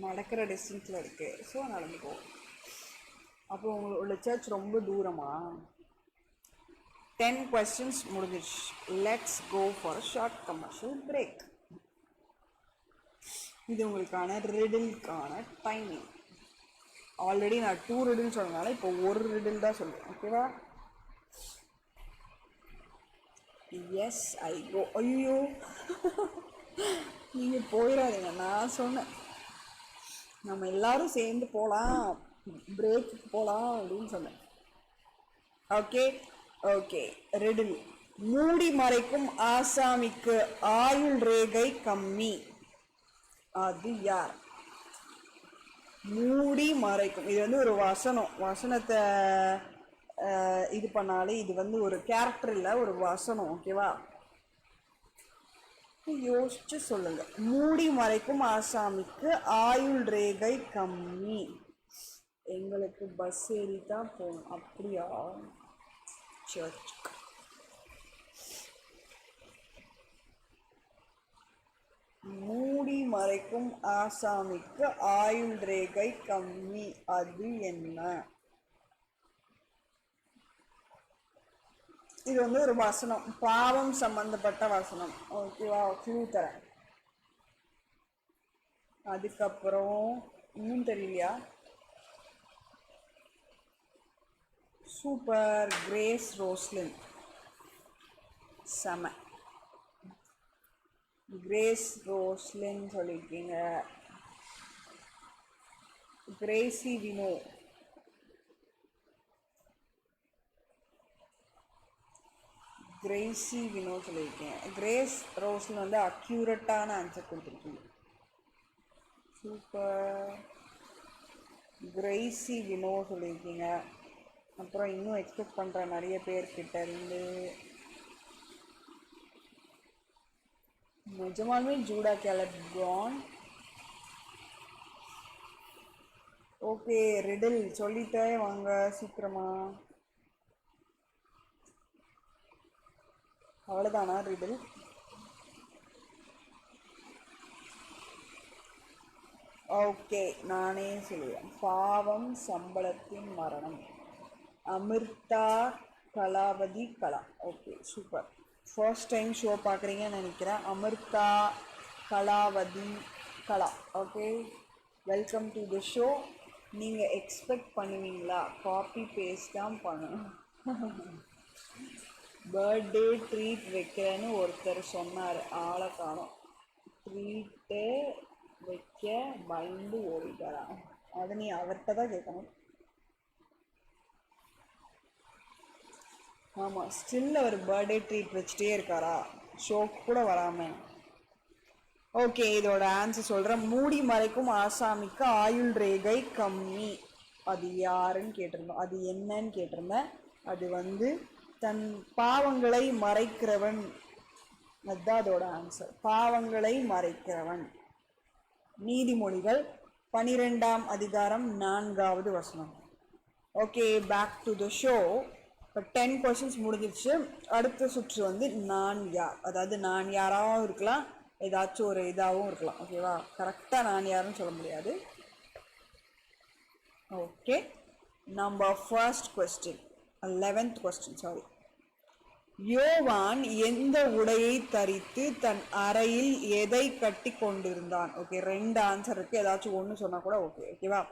நடக்கிற டிஸ்டன்ஸில் இருக்குது. ஸோ நடந்து போவோம். அப்போ உங்களோட சர்ச் ரொம்ப தூரமா? 10 questions முடிஞ்சிச்சு. Let's go for short commercial break. இது உங்களுக்கான ரிடில்கான டைமிங். ஆல்ரெடி நான் 2 ரிடில் சொன்னதுனால இப்போ 1 ரிடில் தான் சொல்லுவேன். ஓகேவா? எஸ் ஐ கோ. ஐயோ, நீங்கள் போயிடாதீங்க. நான் சொன்னேன் நம்ம எல்லாரும் சேர்ந்து போகலாம், பிரேக்குக்கு போகலாம் அப்படின்னு சொன்னேன். Okay okay, riddle. மூடி மறைக்கும் ஆசாமிக்கு ஆயுள் ரேகை கம்மி, அது யார்? மூடி மறைக்கும், இது வந்து ஒரு வசனத்தை இது பண்ணாலே இது வந்து ஒரு கேரக்டர் இல்லை, ஒரு வசனம். ஓகேவா? யோசிச்சு சொல்லுங்க. மூடி மறைக்கும் ஆசாமிக்கு ஆயுள் ரேகை கம்மி. எங்களுக்கு பஸ் ஏறி தான் போகணும். அப்படியா? சர்ச். மூடி மறைக்கும் ஆசாமிக்கு ஆயுள் ரேகை கம்மி, அது என்ன? இது வந்து ஒரு வசனம், பாவம் சம்பந்தப்பட்ட வசனம். ஓகேவா? க்ளூ தரேன். அதுக்கப்புறம் இன்னும் தெரியலையா? Super, grace Roslin. செம. கிரேஸ் ரோஸ்லின் சொல்லியிருக்கீங்க. கிரேசி வினோ, கிரேசி வினோ சொல்லியிருக்கேன். கிரேஸ் ரோஸ்லின் வந்து அக்யூரட்டான ஆன்சர் கொடுத்துருக்கீங்க. சூப்பர். கிரேசி வினோ சொல்லியிருக்கீங்க. அப்புறம் இன்னும் எக்ஸ்பெக்ட் பண்ணுற நிறைய பேர்கிட்ட இருந்து நிஜமாலுமே ஜூடா கேலட் கான். ஓகே, ரிடில் சொல்லிட்டே வாங்க சீக்கிரமா. அவ்வளோதானா ரிடில்? ஓகே, நானே சொல்லுவேன். பாவம் சம்பளத்தின் மரணம். Amritha Kalavathi Kala. Okay, super. First time show பார்க்குறீங்கன்னு நினைக்கிறேன். Amritha Kalavathi Kala. Okay, welcome to the show. நீங்கள் எக்ஸ்பெக்ட் பண்ணுவீங்களா? காப்பி பேஸ்ட் தான் பண்ணணும். பர்த்டே ட்ரீட் வைக்கிறேன்னு ஒருத்தர் சொன்னார், ஆளை காணோம். ட்ரீட்டு வைக்க பயந்து ஓடிட்டாரா? அதை நீ அவர்கிட்ட தான் கேட்கணும். ஆமாம், ஸ்டில் அவர் பர்த்டே ட்ரீட் வச்சுட்டே இருக்காரா, ஷோக்கு கூட வராமல். ஓகே, இதோட ஆன்சர் சொல்கிறேன். மூடி மறைக்கும் ஆசாமிக்கு ஆயுள் ரேகை கம்மி. அது யாருன்னு கேட்டிருந்தோம், அது என்னன்னு கேட்டிருந்தேன். அது வந்து தன் பாவங்களை மறைக்கிறவன். அதுதான் அதோட ஆன்சர், பாவங்களை மறைக்கிறவன். நீதிமொழிகள் 12ஆம் அதிகாரம் 4வது வசனம். Okay, back to the show. இப்போ 10 கொஸ்டின்ஸ் முடிஞ்சிருச்சு. அடுத்த சுற்று வந்து நான் யார். அதாவது நான் யாராகவும் இருக்கலாம், ஏதாச்சும் ஒரு இதாகவும் இருக்கலாம். ஓகேவா? கரெக்டாக நான் யாருன்னு சொல்ல முடியாது. Okay, number first question, 11th question, sorry. யோவான் எந்த உடையை தரித்து தன் அறையில் எதை கட்டி கொண்டிருந்தான்? ஓகே, 2 ஆன்சர் இருக்கு, ஏதாச்சும் ஒன்று சொன்னா கூட ஓகே. ஓகேவா?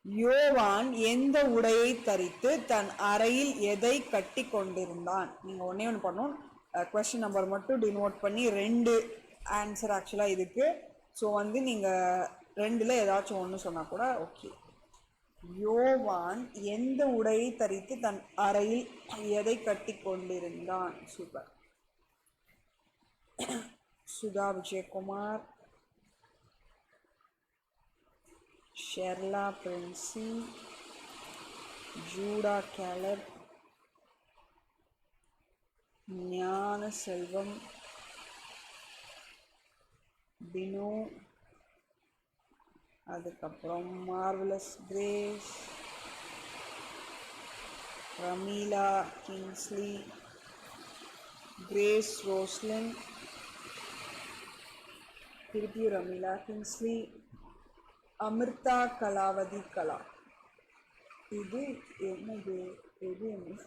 யோவான் எந்த உடையை தரித்து தன் அறையில் எதை கட்டி கொண்டிருந்தான்? நீங்க ஒன்னே ஒன்று பண்ணணும், கொஸ்டின் நம்பர் மட்டும் டினோட் பண்ணி 2 ஆன்சர் ஆக்சுவலாக இதுக்கு. ஸோ வந்து நீங்கள் 2ல் ஏதாச்சும் ஒன்று சொன்னால் கூட ஓகே. யோவான் எந்த உடையை தரித்து தன் அறையில் எதை கட்டி கொண்டிருந்தான்? சூப்பர். சுதா விஜயகுமார், ஷெர்லா பிரின்சி, ஜூடா கேலர், ஞான செல்வம், பினோ, அதுக்கப்புறம் Marvelous Grace, Ramila Kingsley, Grace Roslin, திருப்பி ரமீலா கிங்ஸ்லி, அமிர்தா கலாவதி கலா. இது என்னது? இது என்ன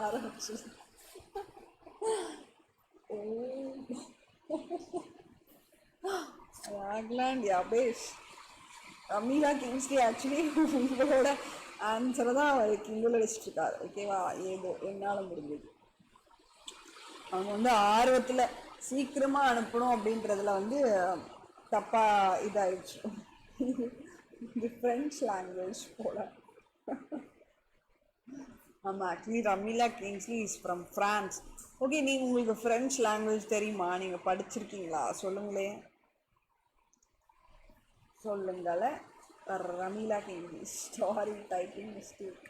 ஆரம்பிச்சு? Oh, Rockland Yabesh. Ramila Kingsley actually உங்களோட ஆன்சரை தான் அவர் கிண்டல் அடிச்சிட்டு இருக்காரு. ஓகேவா? ஏதோ என்னால் முடிஞ்சது. அவங்க வந்து ஆர்வத்தில் சீக்கிரமாக அனுப்பணும் அப்படின்றதுல வந்து தப்பாக இதாகிடுச்சு. இது ஃப்ரெஞ்ச் லாங்குவேஜ் போல. ஆமாம், actually Ramila Kingsley is from France. Okay, நீங்கள் உங்களுக்கு ஃப்ரெஞ்ச் லாங்குவேஜ் தெரியுமா? நீங்கள் படிச்சிருக்கீங்களா? சொல்லுங்களே, சொல்லுங்களே. Ramila Kingsley, sorry typing mistake.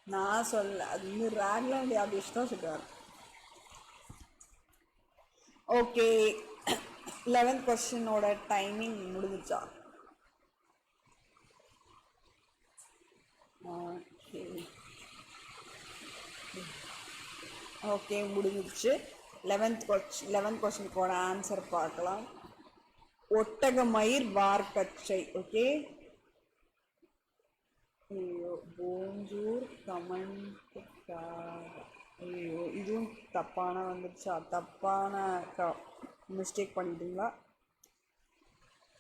நான் சொல்ல, அது இன்னும் ராக்லாண்ட் யாபேஷ் தான் சொல்லுவார். ஓகே, 11th கொஸ்டினோட டைமிங் முடிஞ்சிச்சா? ஓகே, ஓகே முடிஞ்சிருச்சு. 11th கொஸ்டினுக்கோட ஆன்சர் பார்க்கலாம். ஒட்டகமயிர் வார்க்கச்சை. ஓகே, ஐயோ, போஞ்சூர் கமெண்ட். ஐயோ, இதுவும் தப்பான வந்துடுச்சா? தப்பான மிஸ்டேக் பண்ணிட்டீங்களா?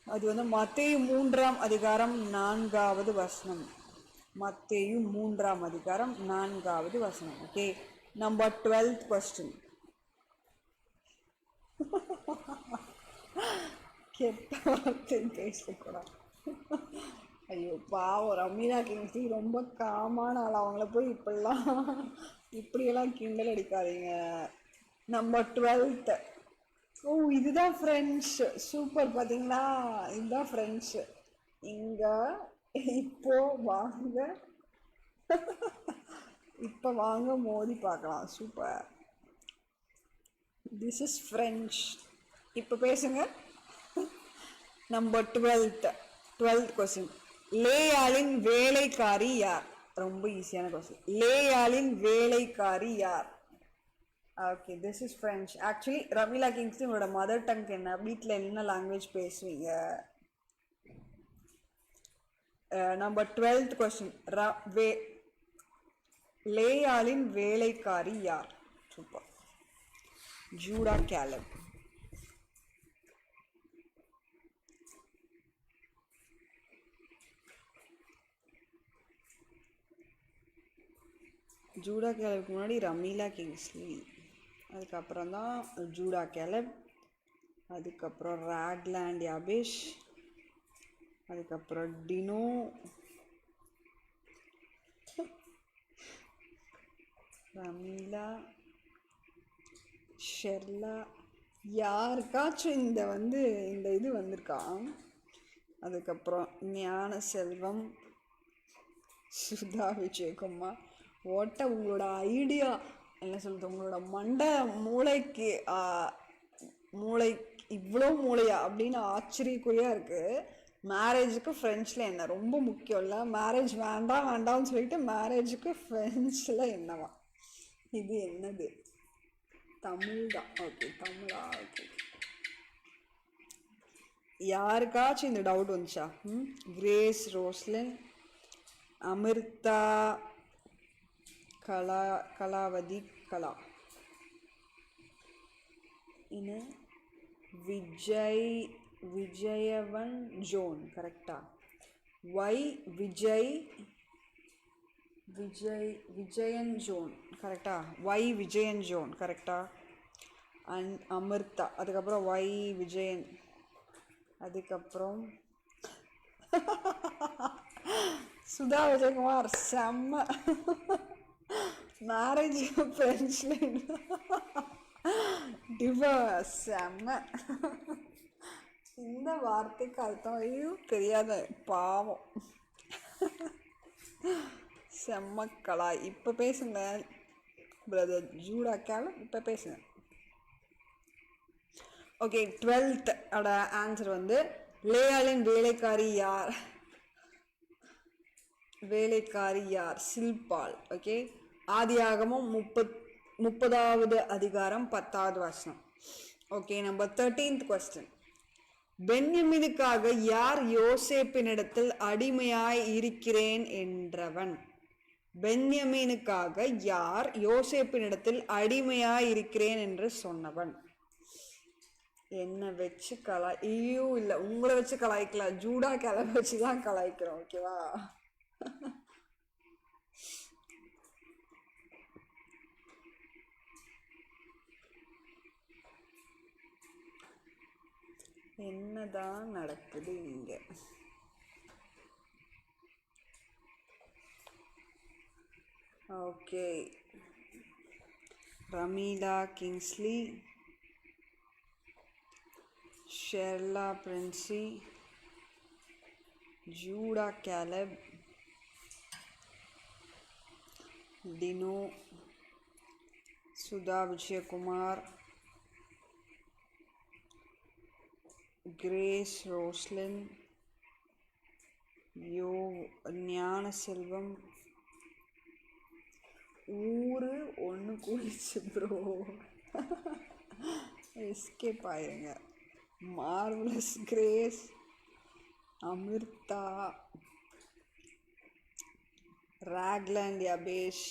அது வந்து மத்தேயு 3ஆம் அதிகாரம் 4வது வசனம். மத்தேயு 3ஆம் அதிகாரம் 4வது வசனம். Okay, number 12th question. கெட்ட வார்த்தை பேசக்கூடாது. ஐயோ பாவம் ரமீனா கிங்ஸ்லி ரொம்ப காமான ஆள். அவங்கள போய் இப்படியெல்லாம் கிண்டல் அடிக்காதீங்க. நம்பர் 12. ஓ இதுதான் ஃப்ரெண்ட்ஸ். சூப்பர் பார்த்தீங்களா, இதுதான் ஃப்ரெண்ட்ஸு. இங்க இப்போ வாங்க, இப்போ வாங்க மோதி பார்க்கலாம். Super, this is French. இப்போ பேசுங்க. Number 12th question. லேயாலின் வேலைக்காரி யார்? ரொம்ப ஈஸியான கொஸ்டின். லேயாலின் வேலைக்காரி யார்? Okay, this is French. Actually Ramila Kingsley உங்களோட மதர் டங் என்ன? வீட்டில் என்ன லாங்குவேஜ் பேசுவீங்க? Number 12th question. லேயாலின் வேலைக்காரி யார்? Super, Judah கேலப். ஜூடா கேலப்க்கு முன்னாடி ரமீலா கிங்ஸ்லி, அதுக்கப்புறம் தான் ஜூடா கேலப், அதுக்கப்புறம் ராக்லாண்ட் யாபேஷ், அதுக்கப்புறம் டினோ, ரமீலா, ஷெர்லா. யாருக்காச்சும் இந்த இது வந்திருக்கா? அதுக்கப்புறம் ஞான செல்வம், சுதா விஜயகுமார். ஓட்ட உங்களோட ஐடியா என்ன சொல்றது, உங்களோட மூளை இவ்வளோ மூளையா அப்படின்னு ஆச்சரியக்குறியாக இருக்குது. மேரேஜுக்கு ஃப்ரெண்ட்ஸில் என்ன ரொம்ப முக்கியம் இல்லை? மேரேஜ் வேண்டாம் வேண்டாம்னு சொல்லிட்டு மேரேஜுக்கு ஃப்ரெண்ட்ஸில் என்னவா? இது என்னது? தமிழ் தான். ஓகே, தமிழா? ஓகே. யாருக்காச்சும் இந்த டவுட் வந்துச்சா? கிரேஸ் ரோஸ்லின், அமிர்தா, கலாவதி, கலா, இன்னும் விஜயவன் ஜோன். கரெக்டா? விஜயன் ஜோன். கரெக்டா? விஜயன் ஜோன். கரெக்டா? அண்ட் அமிர்தா, அதுக்கப்புறம் விஜயன், அதுக்கப்புறம் சுதா விஜயகுமார். செம்ம. மேரேஜ் ஃப்ரெண்ட்ஸில் டிவோர்ஸ். செம்ம. இந்த வார்த்தைக்கு அர்த்தம் ஐயும் தெரியாத பாவம். செம்ம கலாய். இப்போ பேசுங்க பிரதர் ஜூடா கேலம், இப்போ பேசுங்க. ஓகே, 12th ஆன்சர் வந்து லேயாலின் வேலைக்காரி யார்? வேலைக்காரி யார்? சில்பால். ஓகே, ஆதியாகமும் 30வது அதிகாரம் 10வது வசனம். Okay, number 13th question. பென்யமீனுக்காக யார் யோசேப்பினிடத்தில் அடிமையாய் இருக்கிறேன் என்றவன்? பென்யமீனுக்காக யார் யோசேப்பினிடத்தில் அடிமையாய் இருக்கிறேன் என்று சொன்னவன்? என்ன வச்சு ஐயோ இல்லை, உங்களை வச்சு கலாய்க்கலாம், ஜூடா கிளம்ப வச்சு தான் கலாய்க்கிறோம். ஓகேவா? என்னதான் நடக்குது இங்க? Okay, Ramila Kingsley, Sherla Princy, Judah Caleb, Dino, Sudha Vijayakumar, Grace Roslin, Gnana Selvam. ஊரு ஒன்று கூலிச்சு ப்ரோ, எஸ்கேப் ஆயிருங்க. Marvelous Grace, Amritha, Rockland Yabesh,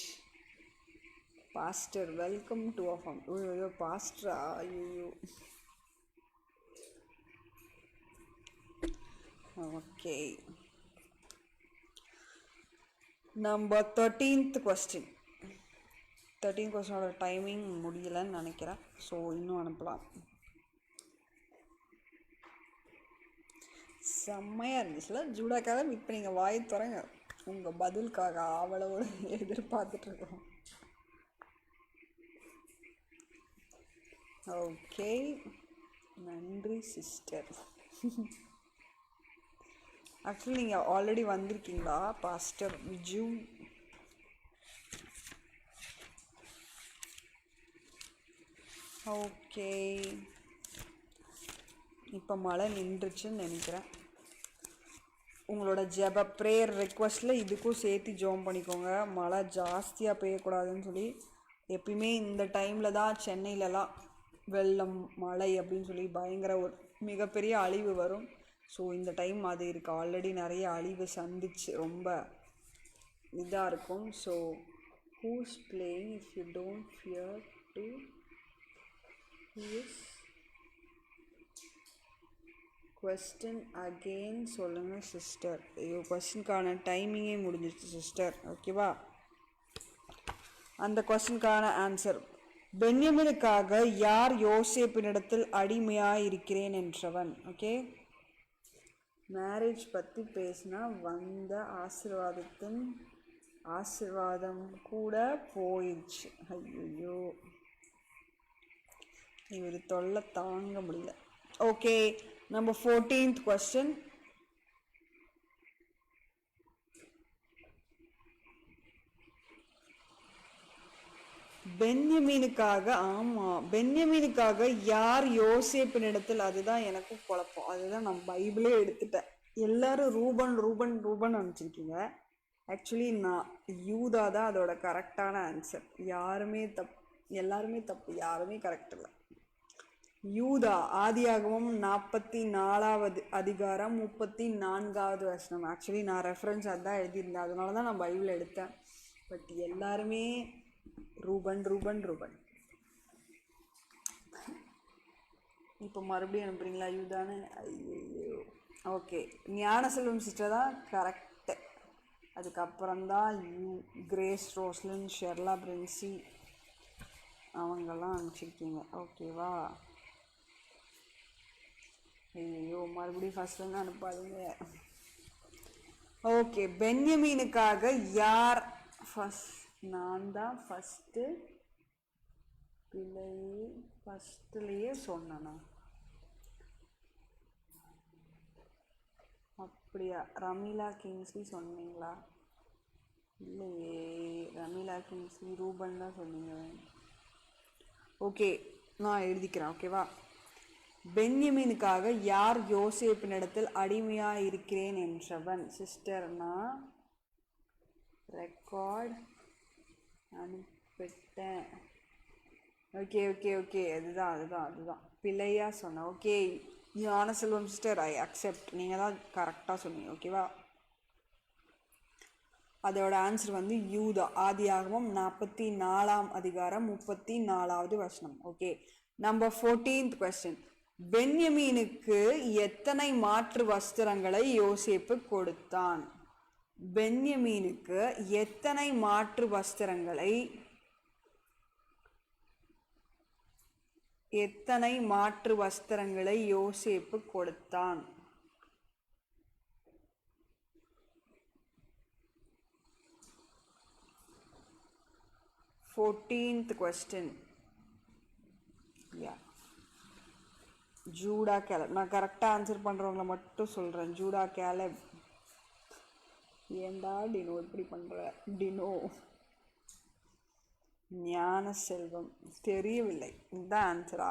pastor. Welcome to அஃபம். ஐயோ பாஸ்டரா? ஐயோ. Okay, number 13th question. 13th கொஸ்டினோட டைமிங் முடியலன்னு நினைக்கிறேன். ஸோ இன்னும் அனுப்பலாம். செம்மையாக இருந்துச்சுல ஜூடாக்காக. இப்போ நீங்கள் வாய் திறங்க, உங்கள் பதிலுக்காக அவளோட எதிர்பார்த்துட்ருக்கோம். ஓகே, நன்றி சிஸ்டர். ஆக்சுவலி நீங்கள் ஆல்ரெடி வந்திருக்கீங்களா பாஸ்டர் விஜு? ஓகே, இப்போ மழை நின்றுச்சுன்னு நினைக்கிறேன். உங்களோட ஜெப ப்ரேயர் ரெக்வஸ்ட்டில் இதுக்கும் சேர்த்து ஜோம் பண்ணிக்கோங்க. மழை ஜாஸ்தியாக பெய்யக்கூடாதுன்னு சொல்லி. எப்பயுமே இந்த டைமில் தான் சென்னையிலலாம் வெள்ளம் மழை அப்படின்னு சொல்லி பயங்கர ஒரு மிகப்பெரிய அழிவு வரும். ஸோ இந்த டைம் அது இருக்குது. ஆல்ரெடி நிறைய அழிவு சந்திச்சு ரொம்ப இதாக இருக்கும். So who's playing if you don't fear to who's question again சொல்லுங்கள் சிஸ்டர். ஐயோ, கொஸ்டினுக்கான டைமிங்கே முடிஞ்சிருச்சு சிஸ்டர். ஓகேவா? அந்த கொஸ்டினுக்கான ஆன்சர், பென்யமினுக்காக யார் யோசேப்பினிடத்தில் அடிமையாயிருக்கிறேன் என்றவன். ஓகே, மேரேஜ் பற்றி பேசினா வந்த ஆசிர்வாதம் கூட போயிடுச்சு. ஐயோ, இவர் தொல்லை தாங்க முடியல. ஓகே, நம்ம 14th கொஸ்டின். பென்யமீனுக்காக, ஆமாம், பென்யமீனுக்காக யார் யோசேப்பினிடத்தில், அதுதான் எனக்கும் குழப்பம். அதுதான் நான் பைபிளே எடுத்துட்டேன். எல்லாரும் ரூபன் ரூபன் ரூபன் அனுப்பிச்சிருக்கீங்க. ஆக்சுவலி நான் யூதா தான் அதோட கரெக்டான ஆன்சர். எல்லாருமே தப்பு, யாருமே கரெக்ட் இல்லை. யூதா, ஆதியாகமம் 44வது அதிகாரம் 34வது வசனம். ஆக்சுவலி நான் ரெஃபரன்ஸ் அதுதான் எழுதியிருந்தேன், அதனால தான் நான் பைபிள் எடுத்தேன். பட் எல்லாருமே ரூபன் ரூபன் ரூபன். இப்போ மறுபடியும் அனுப்புறீங்களா யூதான்னு? ஐயோ. ஓகே, ஞானசெல்வம் சிஸ்டர் தான் கரெக்டு. அதுக்கப்புறம்தான் கிரேஸ் ரோஸ்லின், ஷெர்லா பிரின்சி அவங்கெல்லாம் அனுப்பிச்சிருக்கீங்க. ஓகேவா? ஐயோ, மறுபடியும் ஃபஸ்ட்லேருந்து அனுப்பாதீங்க. ஓகே, பென்யமீனுக்காக யார் நான் தான் ஃபஸ்ட்லேயே சொன்னேனா? அப்படியா? ரமீலா கிங்ஸ்லி சொன்னீங்களா? இல்லையே, ரமீலா கிங்ஸ்லி ரூபன் தான் சொன்னீங்க. ஓகே, நான் எழுதிக்கிறேன். ஓகேவா? பென்யமீனுக்காக யார் யோசேப்பினிடத்தில் அடிமையாக இருக்கிறேன் என்றவன். சிஸ்டர்னா ரெக்கார்ட் அனுப்பிட்டேன். ஓகே ஓகே ஓகே, அதுதான் பிள்ளையா சொன்னேன். Okay, Gnanaselvam sister, I accept. நீங்கள் தான் கரெக்டாக சொன்னீங்க. ஓகேவா? அதோட ஆன்சர் வந்து யூதா, ஆதியாகமம் 44ஆம் அதிகாரம் 34வது வசனம். Okay, number 14th question. பென்யமீனுக்கு எத்தனை மாற்று வஸ்திரங்களை யோசேப்பு கொடுத்தான்? பென்யமீனுக்கு எத்தனை மாற்று வஸ்திரங்களை யோசேப்பு கொடுத்தான்? Fourteenth question. Yeah. Judah Caleb. நான் கரெக்டாக ஆன்சர் பண்ணுறவங்கள மட்டும் சொல்கிறேன். Judah Caleb. ஏண்டா டினோ இப்படி பண்ணுற? டினோ. ஞான செல்வம் தெரியவில்லை. இந்த ஆன்சரா?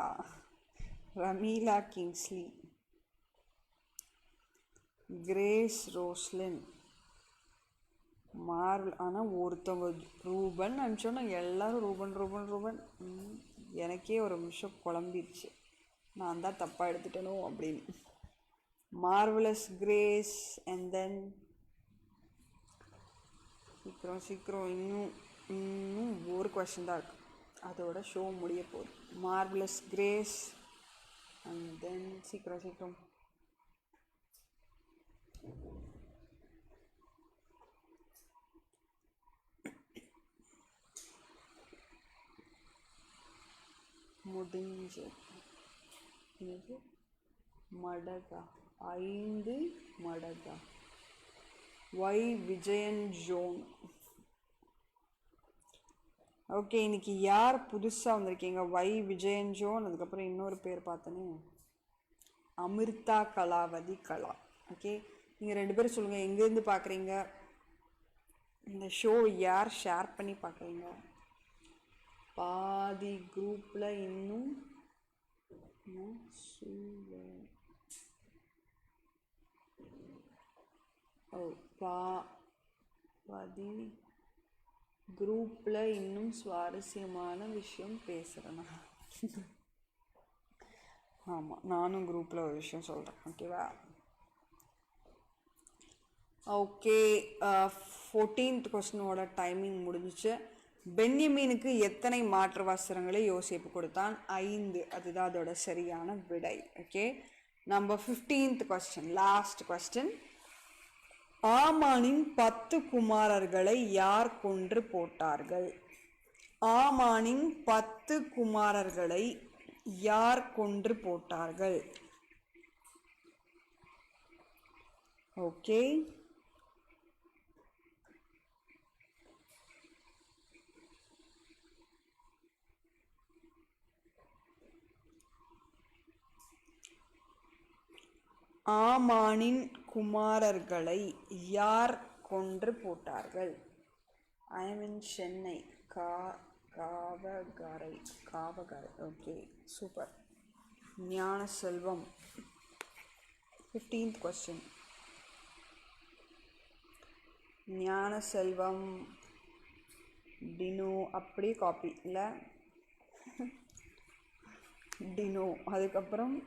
Ramila Kingsley, Grace Roslin, Marvel. ஆனால் ஒருத்தவங்க ரூபன் அனுப்பிச்சோன்னா எல்லாரும் ரூபன் ரூபன் ரூபன். எனக்கே ஒரு நிமிஷம் குழம்பிடுச்சு, நான் தான் தப்பாக எடுத்துட்டேனோ அப்படின்னு. Marvellous grace. அண்ட் தென் சீக்கிரம் இன்னும் ஒரு கொஸ்டின் தான் இருக்கு, அதோட ஷோ முடிய போகுது. மார்வலஸ் கிரேஸ் அண்ட் தென் சீக்கிரம் முடிஞ்சு மடகா. 5 மடங்கா ஒய் விஜயன் ஜோன். ஓகே, இன்னைக்கு யார் புதுசாக வந்திருக்கீங்க? ஒய் விஜயன் ஜோன், அதுக்கப்புறம் இன்னொரு பேர் பார்த்தனே அமிர்தா கலாவதி கலா. ஓகே, நீங்கள் 2 பேரும் சொல்லுங்கள் எங்கேருந்து பார்க்குறீங்க, இந்த ஷோ யார் ஷேர் பண்ணி பார்க்குறீங்க? பாதி குரூப்பில் இன்னும் பாதி குரூப்பில் இன்னும் சுவாரஸ்யமான விஷயம் பேசுகிறேன்னா ஆமாம், நானும் குரூப்பில் ஒரு விஷயம் சொல்கிறேன். ஓகேவா? ஓகே, 14th கொஸ்டினோட டைமிங் முடிஞ்சிச்சு. பென்யமீனுக்கு எத்தனை மாற்று வஸ்திரங்களை யோசேப்பு கொடுத்தான்? 5. அதுதான் அதோட சரியான விடை. Okay, number 15th question, last question. ஆமானின் 10 குமாரர்களை யார் கொன்று போட்டார்கள்? ஆமானின் 10 குமாரர்களை யார் கொன்று போட்டார்கள்? ஓகே, ஆமானின் குமாரர்களை யார் கொன்று போட்டார்கள்? ஐ மீன் சென்னை காவகரை. Okay, super. Gnana Selvam 15th question. ஞான செல்வம் டினோ அப்படியே காப்பி இல்லை டினோ, அதுக்கப்புறம்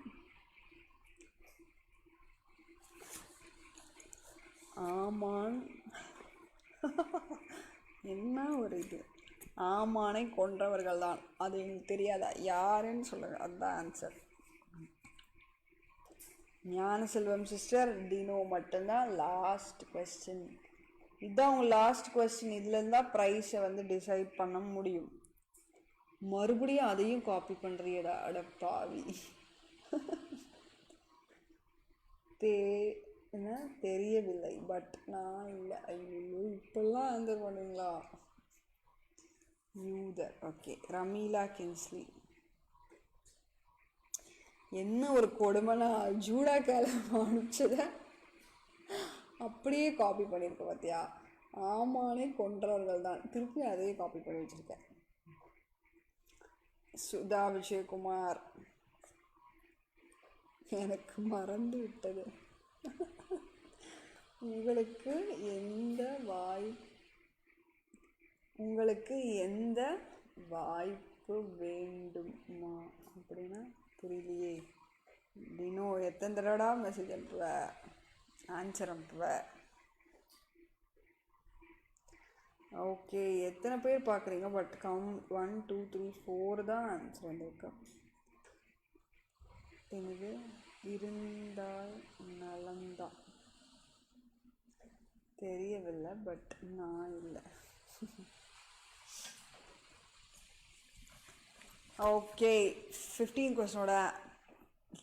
ஆமான். என்ன ஒரு இது, ஆமானை கொன்றவர்கள் தான், அது எனக்கு தெரியாதா? யாருன்னு சொல்லுங்க, அதுதான் ஆன்சர். ஞான செல்வம் சிஸ்டர், டினோ மட்டும்தான். லாஸ்ட் கொஸ்டின் இதுதான் உங்கள் லாஸ்ட் கொஸ்டின். இதுல இருந்தால் ப்ரைஸை வந்து டிசைட் பண்ண முடியும். மறுபடியும் அதையும் காப்பி பண்ணுறியடா, அடப்பாவி. என்ன தெரியவில்லை, பட் நான் இல்லை. ஐயோ, இப்பெல்லாம் ஆன்சர் பண்ணுங்களா? யூதர். Okay, Ramila Kingsley. என்ன ஒரு கொடுமைனா, ஜூடா கேலம் அனுப்பிச்சத அப்படியே காப்பி பண்ணியிருக்க பார்த்தியா? ஆமானே கொன்றவர்கள் தான், திருப்பி அதையே காப்பி பண்ணி வச்சுருக்கேன். சுதா விஜயகுமார், எனக்கு மறந்து விட்டது. உங்களுக்கு எந்த வாய்ப்பு வேண்டுமா அப்படின்னா புரியலையே. டினோ, எத்தனை தடவைடா மெசேஜ் அனுப்புவ, ஆன்சர் அனுப்புவ? ஓகே, எத்தனை பேர் பார்க்குறீங்க? பட் 1 2 3 4 தான் ஆன்சர் வந்திருக்கு. எனக்கு இருந்தால் நலந்தான், தெரியவில்லை, பட் நான் இல்லை. ஓகே, 15 கொஸ்டினோட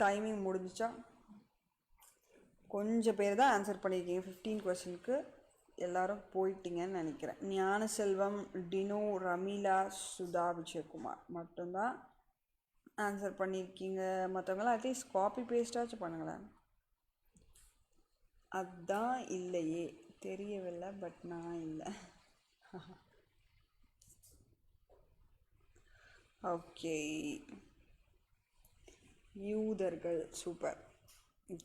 டைமிங் முடிஞ்சிச்சா? கொஞ்சம் பேர் தான் ஆன்சர் பண்ணியிருக்கீங்க 15 கொஸ்டினுக்கு. எல்லாரும் போயிட்டீங்கன்னு நினைக்கிறேன். ஞான செல்வம், டினோ, ரமீலா, சுதா விஜயகுமார் மட்டும்தான் ஆன்சர் பண்ணியிருக்கீங்க. மற்றவங்களாம் அட்லீஸ்ட் காப்பி பேஸ்டாச்சும் பண்ணுங்களேன். அதுதான் இல்லையே, தெரியவில்லை, பட் நான் இல்லை. ஓகே, யூதர்கள், சூப்பர்.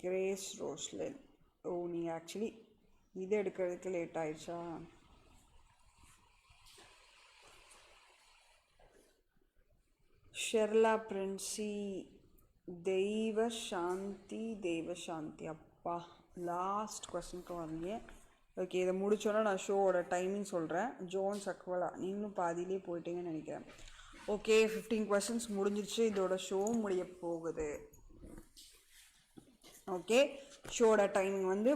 Grace Roslin. ஓ, நீங்கள் ஆக்சுவலி இது எடுக்கிறதுக்கு லேட் ஆயிடுச்சா? ஷெர்லா பிரின்சி, தெய்வ சாந்தி. அப்பா, லாஸ்ட் கொஸ்டினுக்கு வரீங்க. ஓகே, இதை முடிச்சோன்னா நான் ஷோவோட டைமிங் சொல்கிறேன். ஜோன்ஸ் அக்வலா, நீங்களும் பாதியிலே போயிட்டீங்கன்னு நினைக்கிறேன். ஓகே, 15 கொஸ்டின்ஸ் முடிஞ்சிருச்சு. இதோட ஷோ முடிய போகுது. ஓகே, ஷோட டைமிங் வந்து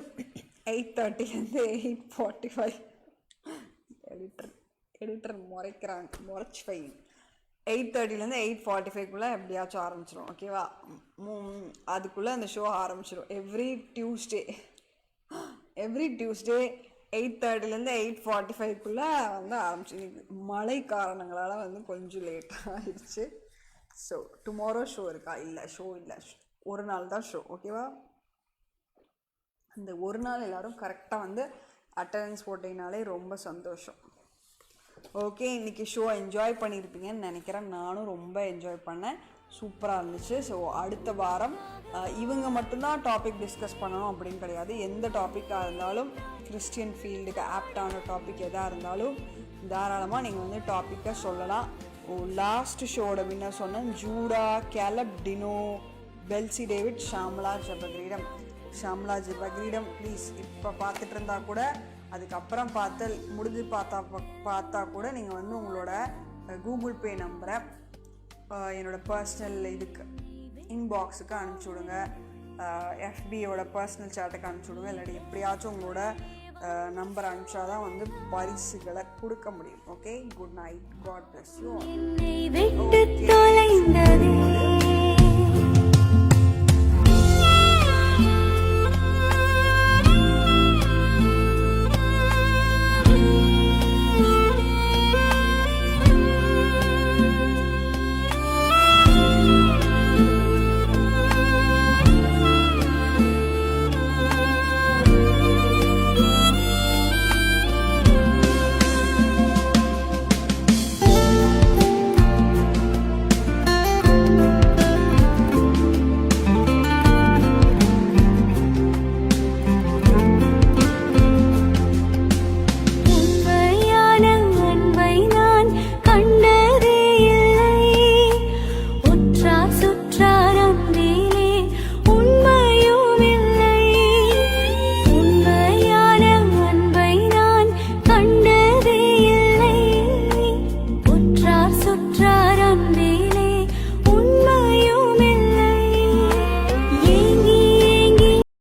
8:30 8:45. Editor முறைக்கிறாங்க, முறைச்சி fine. 8:30லேருந்து 8:45க்குள்ளே எப்படியாச்சும் ஆரம்பிச்சிடும். ஓகேவா? அதுக்குள்ளே அந்த ஷோ ஆரம்பிச்சிடும். எவ்ரி டியூஸ்டே 8:30லேருந்து 8:45க்குள்ளே வந்து ஆரம்பிச்சு. மழை காரணங்களால் வந்து கொஞ்சம் லேட்டாக ஆயிடுச்சு. ஸோ டுமாரோ ஷோ இருக்கா? இல்லை, ஷோ இல்லை, ஒரு நாள் தான் ஷோ. ஓகேவா? அந்த ஒரு நாள் எல்லோரும் கரெக்டாக வந்து அட்டெண்டன்ஸ் போட்டிங்கனாலே ரொம்ப சந்தோஷம். ஓகே, இன்றைக்கி ஷோ என்ஜாய் பண்ணியிருப்பீங்கன்னு நினைக்கிறேன். நானும் ரொம்ப என்ஜாய் பண்ணேன். சூப்பராக இருந்துச்சு. ஸோ அடுத்த வாரம் இவங்க மட்டும்தான் டாபிக் டிஸ்கஸ் பண்ணணும் அப்படின்னு கிடையாது. எந்த டாப்பிக்காக இருந்தாலும், கிறிஸ்டியன் ஃபீல்டுக்கு ஆப்டான டாபிக் எதாக இருந்தாலும் தாராளமாக நீங்கள் வந்து டாப்பிக்கை சொல்லலாம். லாஸ்ட் ஷோட வின்னர் சொன்னேன், Judah, Caleb, Dino, Belsy David, Shamla Jebakireedam. Please இப்போ பார்த்துட்டு இருந்தால் கூட, அதுக்கப்புறம் முடிஞ்சு பார்த்தா கூட நீங்கள் வந்து உங்களோட கூகுள் பே நம்பரை என்னோடய பர்சனல் இதுக்கு இன்பாக்ஸுக்கு அனுப்பிச்சி விடுங்க. எஃபியோட பர்சனல் சேட்டுக்கு அனுப்பிச்சி விடுங்க. இல்லாட்டி எப்படியாச்சும் உங்களோட நம்பர் அனுப்பிச்சா தான் வந்து பரிசுகளை கொடுக்க முடியும். Okay, good night, God bless you.